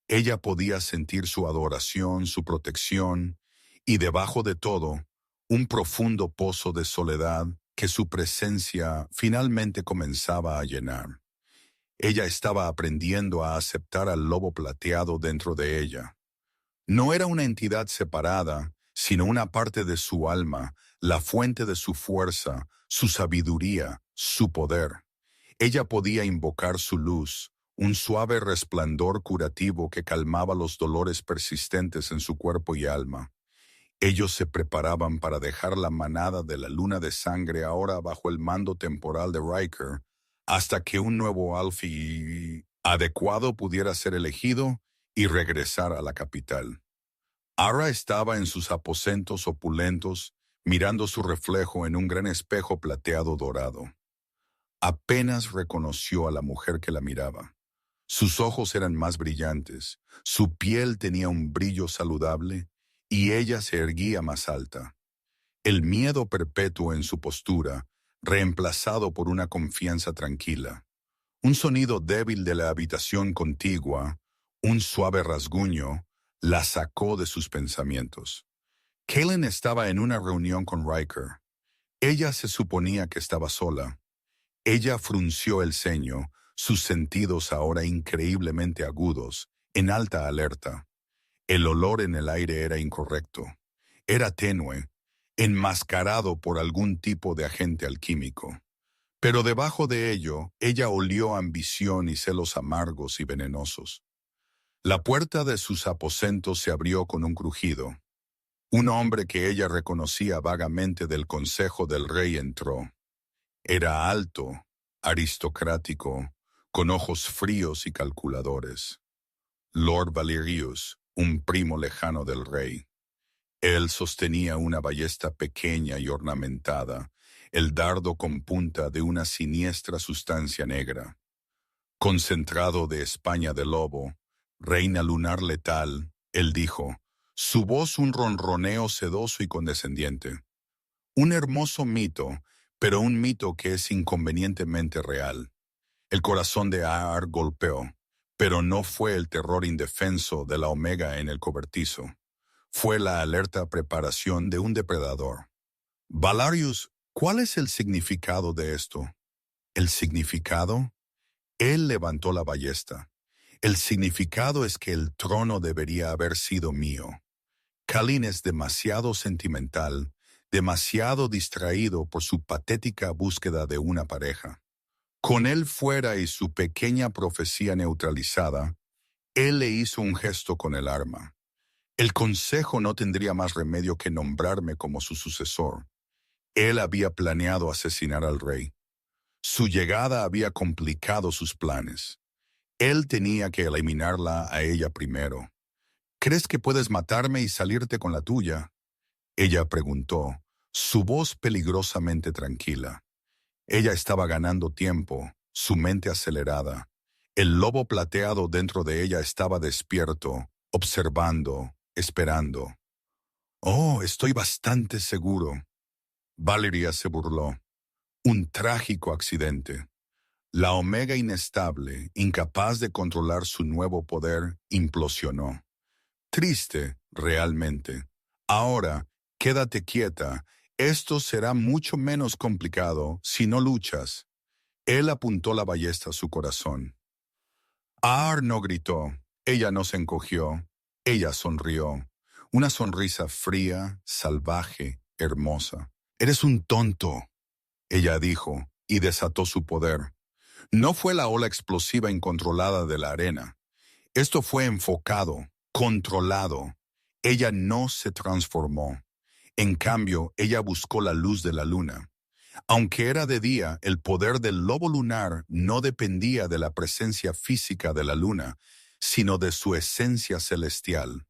Ella podía sentir su adoración, su protección, y debajo de todo, un profundo pozo de soledad que su presencia finalmente comenzaba a llenar. Ella estaba aprendiendo a aceptar al lobo plateado dentro de ella. No era una entidad separada, sino una parte de su alma, la fuente de su fuerza, su sabiduría, su poder. Ella podía invocar su luz, un suave resplandor curativo que calmaba los dolores persistentes en su cuerpo y alma. Ellos se preparaban para dejar la manada de la luna de sangre ahora bajo el mando temporal de Riker, hasta que un nuevo alfie adecuado pudiera ser elegido y regresar a la capital. Ara estaba en sus aposentos opulentos, mirando su reflejo en un gran espejo plateado dorado. Apenas reconoció a la mujer que la miraba. Sus ojos eran más brillantes, su piel tenía un brillo saludable y ella se erguía más alta. El miedo perpetuo en su postura, reemplazado por una confianza tranquila. Un sonido débil de la habitación contigua, un suave rasguño, la sacó de sus pensamientos. Kalen estaba en una reunión con Riker. Ella se suponía que estaba sola. Ella frunció el ceño, sus sentidos ahora increíblemente agudos, en alta alerta. El olor en el aire era incorrecto. Era tenue, enmascarado por algún tipo de agente alquímico. Pero debajo de ello, ella olió ambición y celos amargos y venenosos. La puerta de sus aposentos se abrió con un crujido. Un hombre que ella reconocía vagamente del consejo del rey entró. Era alto, aristocrático, con ojos fríos y calculadores. Lord Valerius, un primo lejano del rey. Él sostenía una ballesta pequeña y ornamentada, el dardo con punta de una siniestra sustancia negra. Concentrado de España de lobo, reina lunar letal, él dijo, su voz un ronroneo sedoso y condescendiente. Un hermoso mito, pero un mito que es inconvenientemente real. El corazón de Aar golpeó, pero no fue el terror indefenso de la Omega en el cobertizo. Fue la alerta preparación de un depredador. Valarius, ¿cuál es el significado de esto? ¿El significado? Él levantó la ballesta. El significado es que el trono debería haber sido mío. Kalin es demasiado sentimental, demasiado distraído por su patética búsqueda de una pareja. Con él fuera y su pequeña profecía neutralizada, él le hizo un gesto con el arma. El consejo no tendría más remedio que nombrarme como su sucesor. Él había planeado asesinar al rey. Su llegada había complicado sus planes. Él tenía que eliminarla a ella primero. ¿Crees que puedes matarme y salirte con la tuya? Ella preguntó, su voz peligrosamente tranquila. Ella estaba ganando tiempo, su mente acelerada. El lobo plateado dentro de ella estaba despierto, observando, esperando. Oh, estoy bastante seguro. Valeria se burló. Un trágico accidente. La Omega inestable, incapaz de controlar su nuevo poder, implosionó. Triste, realmente. Ahora, quédate quieta. Esto será mucho menos complicado si no luchas. Él apuntó la ballesta a su corazón. Aar no gritó. Ella no se encogió. Ella sonrió. Una sonrisa fría, salvaje, hermosa. Eres un tonto, ella dijo, y desató su poder. No fue la ola explosiva incontrolada de la arena. Esto fue enfocado, controlado. Ella no se transformó. En cambio, ella buscó la luz de la luna. Aunque era de día, el poder del lobo lunar no dependía de la presencia física de la luna, sino de su esencia celestial.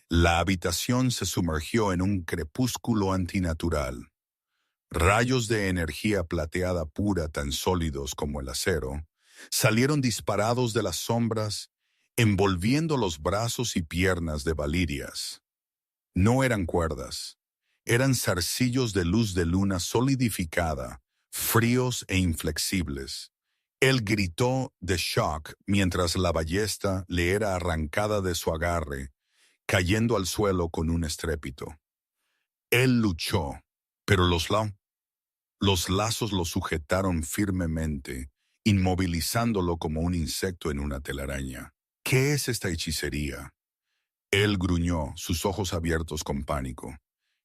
La habitación se sumergió en un crepúsculo antinatural. Rayos de energía plateada pura tan sólidos como el acero salieron disparados de las sombras, envolviendo los brazos y piernas de Valirias. No eran cuerdas, eran zarcillos de luz de luna solidificada, fríos e inflexibles. Él gritó de shock mientras la ballesta le era arrancada de su agarre, cayendo al suelo con un estrépito. Él luchó, pero los lazos lo sujetaron firmemente, inmovilizándolo como un insecto en una telaraña. ¿Qué es esta hechicería? Él gruñó, sus ojos abiertos con pánico.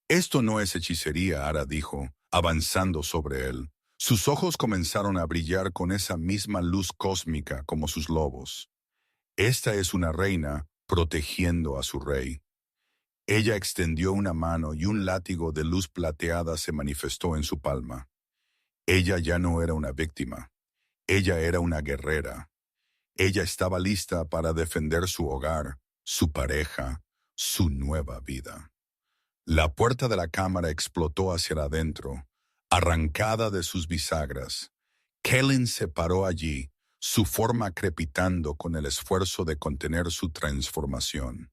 Esto no es hechicería, Ara dijo, avanzando sobre él. Sus ojos comenzaron a brillar con esa misma luz cósmica como sus lobos. Esta es una reina protegiendo a su rey. Ella extendió una mano y un látigo de luz plateada se manifestó en su palma. Ella ya no era una víctima. Ella era una guerrera. Ella estaba lista para defender su hogar, su pareja, su nueva vida. La puerta de la cámara explotó hacia adentro, arrancada de sus bisagras. Kellen se paró allí, su forma crepitando con el esfuerzo de contener su transformación.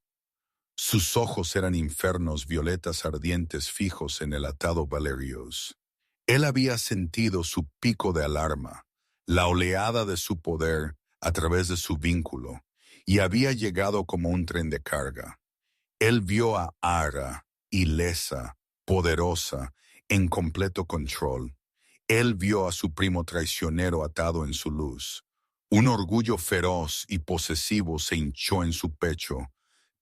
Sus ojos eran infernos violetas ardientes fijos en el atado Valerios. Él había sentido su pico de alarma, la oleada de su poder a través de su vínculo, y había llegado como un tren de carga. Él vio a Ara, ilesa, poderosa, en completo control. Él vio a su primo traicionero atado en su luz. Un orgullo feroz y posesivo se hinchó en su pecho,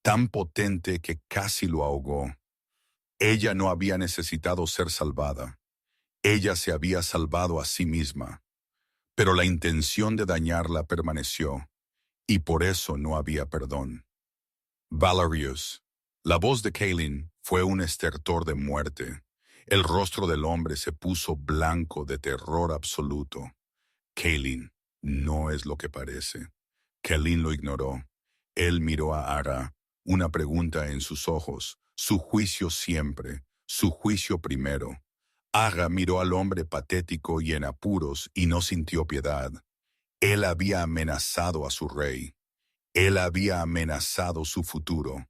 tan potente que casi lo ahogó. Ella no había necesitado ser salvada. Ella se había salvado a sí misma. Pero la intención de dañarla permaneció, y por eso no había perdón. Valerius. La voz de Kaelin fue un estertor de muerte. El rostro del hombre se puso blanco de terror absoluto. Kaelin, no es lo que parece. Kaelin lo ignoró. Él miró a Ara, una pregunta en sus ojos, su juicio siempre, su juicio primero. Ara miró al hombre patético y en apuros y no sintió piedad. Él había amenazado a su rey. Él había amenazado su futuro.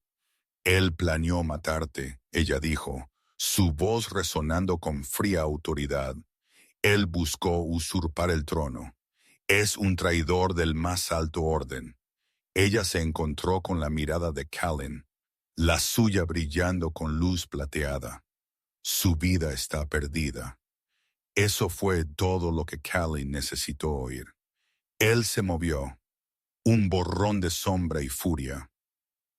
Él planeó matarte, ella dijo, su voz resonando con fría autoridad. Él buscó usurpar el trono. Es un traidor del más alto orden. Ella se encontró con la mirada de Callan, la suya brillando con luz plateada. Su vida está perdida. Eso fue todo lo que Callan necesitó oír. Él se movió, un borrón de sombra y furia.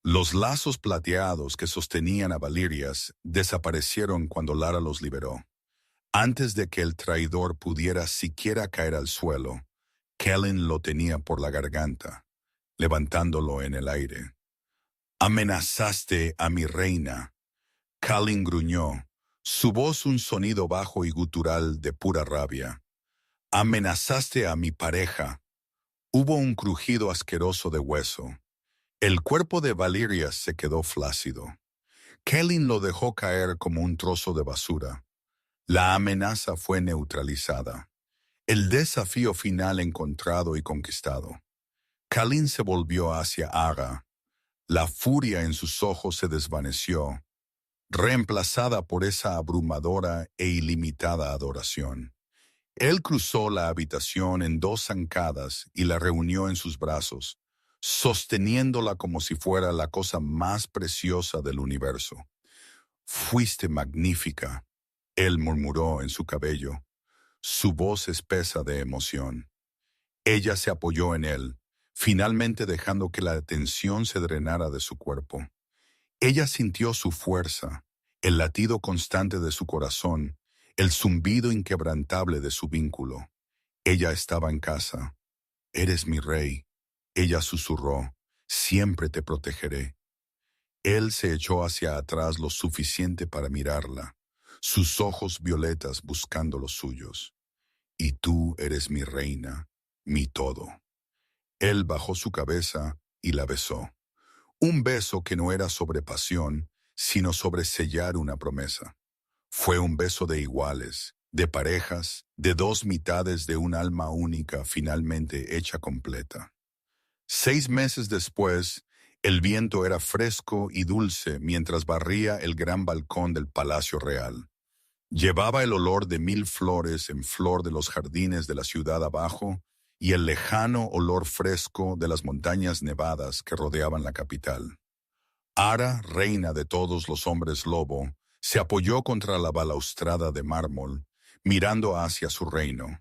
Los lazos plateados que sostenían a Valirias desaparecieron cuando Lara los liberó. Antes de que el traidor pudiera siquiera caer al suelo, Kellen lo tenía por la garganta, levantándolo en el aire. «Amenazaste a mi reina». Kellen gruñó, su voz un sonido bajo y gutural de pura rabia. «Amenazaste a mi pareja». Hubo un crujido asqueroso de hueso. El cuerpo de Valirias se quedó flácido. Kellen lo dejó caer como un trozo de basura. La amenaza fue neutralizada. El desafío final encontrado y conquistado. Kellen se volvió hacia Ara. La furia en sus ojos se desvaneció, reemplazada por esa abrumadora e ilimitada adoración. Él cruzó la habitación en dos zancadas y la reunió en sus brazos, sosteniéndola como si fuera la cosa más preciosa del universo. «Fuiste magnífica», él murmuró en su cabello, su voz espesa de emoción. Ella se apoyó en él, finalmente dejando que la tensión se drenara de su cuerpo. Ella sintió su fuerza, el latido constante de su corazón, el zumbido inquebrantable de su vínculo. Ella estaba en casa. Eres mi rey. Ella susurró. Siempre te protegeré. Él se echó hacia atrás lo suficiente para mirarla, sus ojos violetas buscando los suyos. Y tú eres mi reina, mi todo. Él bajó su cabeza y la besó. Un beso que no era sobre pasión, sino sobre sellar una promesa. Fue un beso de iguales, de parejas, de dos mitades de un alma única finalmente hecha completa. 6 meses después, el viento era fresco y dulce mientras barría el gran balcón del Palacio Real. Llevaba el olor de 1000 flores en flor de los jardines de la ciudad abajo y el lejano olor fresco de las montañas nevadas que rodeaban la capital. Ara, reina de todos los hombres lobo, se apoyó contra la balaustrada de mármol, mirando hacia su reino.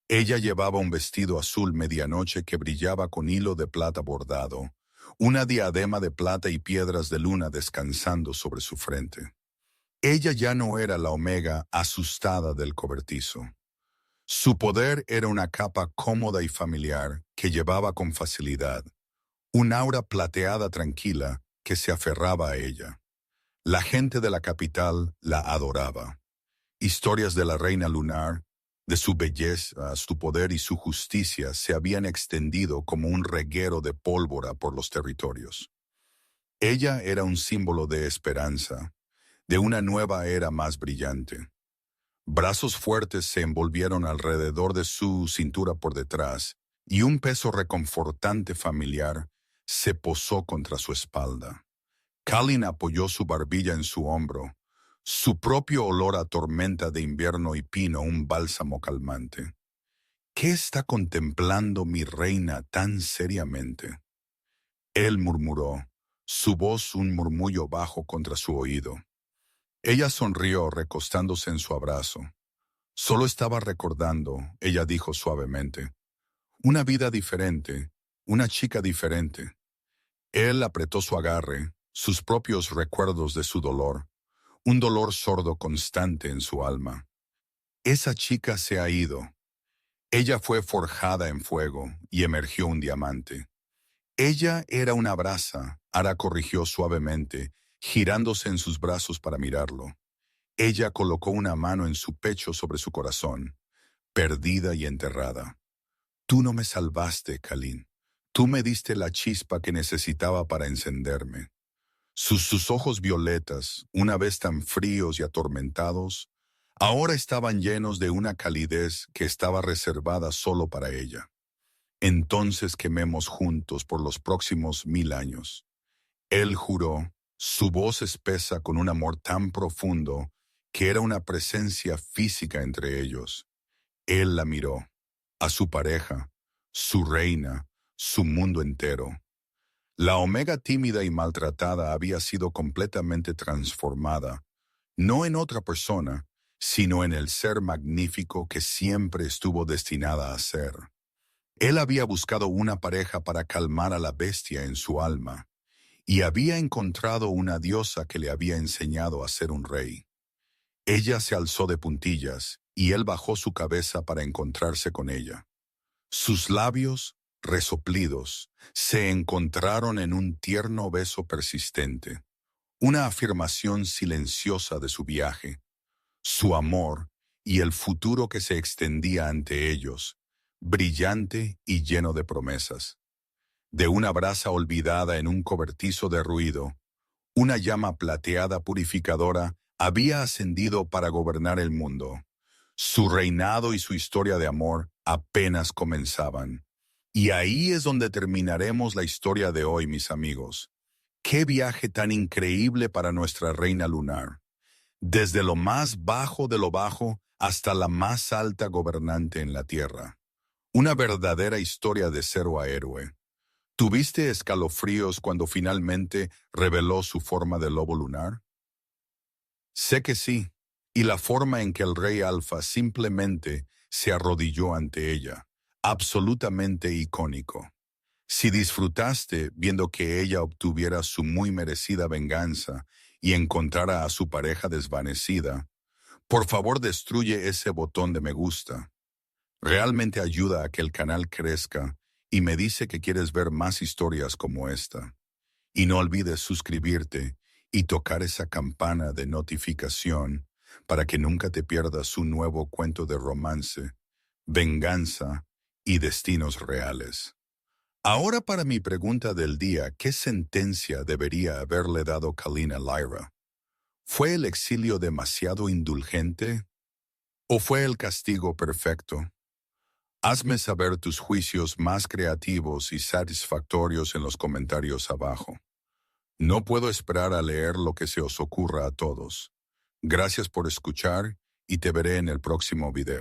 Ella llevaba un vestido azul medianoche que brillaba con hilo de plata bordado, una diadema de plata y piedras de luna descansando sobre su frente. Ella ya no era la Omega asustada del cobertizo. Su poder era una capa cómoda y familiar que llevaba con facilidad, un aura plateada tranquila que se aferraba a ella. La gente de la capital la adoraba. Historias de la reina lunar, de su belleza, su poder y su justicia se habían extendido como un reguero de pólvora por los territorios. Ella era un símbolo de esperanza, de una nueva era más brillante. Brazos fuertes se envolvieron alrededor de su cintura por detrás y un peso reconfortante familiar se posó contra su espalda. Kalin apoyó su barbilla en su hombro, su propio olor a tormenta de invierno y pino un bálsamo calmante. ¿Qué está contemplando mi reina tan seriamente? Él murmuró, su voz un murmullo bajo contra su oído. Ella sonrió recostándose en su abrazo. Solo estaba recordando, ella dijo suavemente, una vida diferente, una chica diferente. Él apretó su agarre, sus propios recuerdos de su dolor, un dolor sordo constante en su alma. Esa chica se ha ido. Ella fue forjada en fuego y emergió un diamante. Ella era una brasa, Ara corrigió suavemente, girándose en sus brazos para mirarlo. Ella colocó una mano en su pecho sobre su corazón, perdida y enterrada. Tú no me salvaste, Kalin. Tú me diste la chispa que necesitaba para encenderme. Sus ojos violetas, una vez tan fríos y atormentados, ahora estaban llenos de una calidez que estaba reservada solo para ella. Entonces quememos juntos por los próximos 1000 años. Él juró, su voz espesa con un amor tan profundo que era una presencia física entre ellos. Él la miró, a su pareja, su reina, su mundo entero. La Omega tímida y maltratada había sido completamente transformada, no en otra persona, sino en el ser magnífico que siempre estuvo destinada a ser. Él había buscado una pareja para calmar a la bestia en su alma, y había encontrado una diosa que le había enseñado a ser un rey. Ella se alzó de puntillas, y él bajó su cabeza para encontrarse con ella. Sus labios, resoplidos, se encontraron en un tierno beso persistente, una afirmación silenciosa de su viaje, su amor y el futuro que se extendía ante ellos, brillante y lleno de promesas. De una brasa olvidada en un cobertizo de ruido, una llama plateada purificadora había ascendido para gobernar el mundo. Su reinado y su historia de amor apenas comenzaban. Y ahí es donde terminaremos la historia de hoy, mis amigos. ¡Qué viaje tan increíble para nuestra reina lunar! Desde lo más bajo de lo bajo hasta la más alta gobernante en la tierra. Una verdadera historia de cero a héroe. ¿Tuviste escalofríos cuando finalmente reveló su forma de lobo lunar? Sé que sí, y la forma en que el rey Alfa simplemente se arrodilló ante ella, absolutamente icónico. Si disfrutaste viendo que ella obtuviera su muy merecida venganza y encontrara a su pareja desvanecida, Por favor, destruye ese botón de me gusta. Realmente ayuda a que el canal crezca y me dice que quieres ver más historias como esta. Y no olvides suscribirte y tocar esa campana de notificación para que nunca te pierdas un nuevo cuento de romance, venganza y destinos reales. Ahora para mi pregunta del día, ¿qué sentencia debería haberle dado Kalina a Lyra? ¿Fue el exilio demasiado indulgente? ¿O fue el castigo perfecto? Hazme saber tus juicios más creativos y satisfactorios en los comentarios abajo. No puedo esperar a leer lo que se os ocurra a todos. Gracias por escuchar y te veré en el próximo video.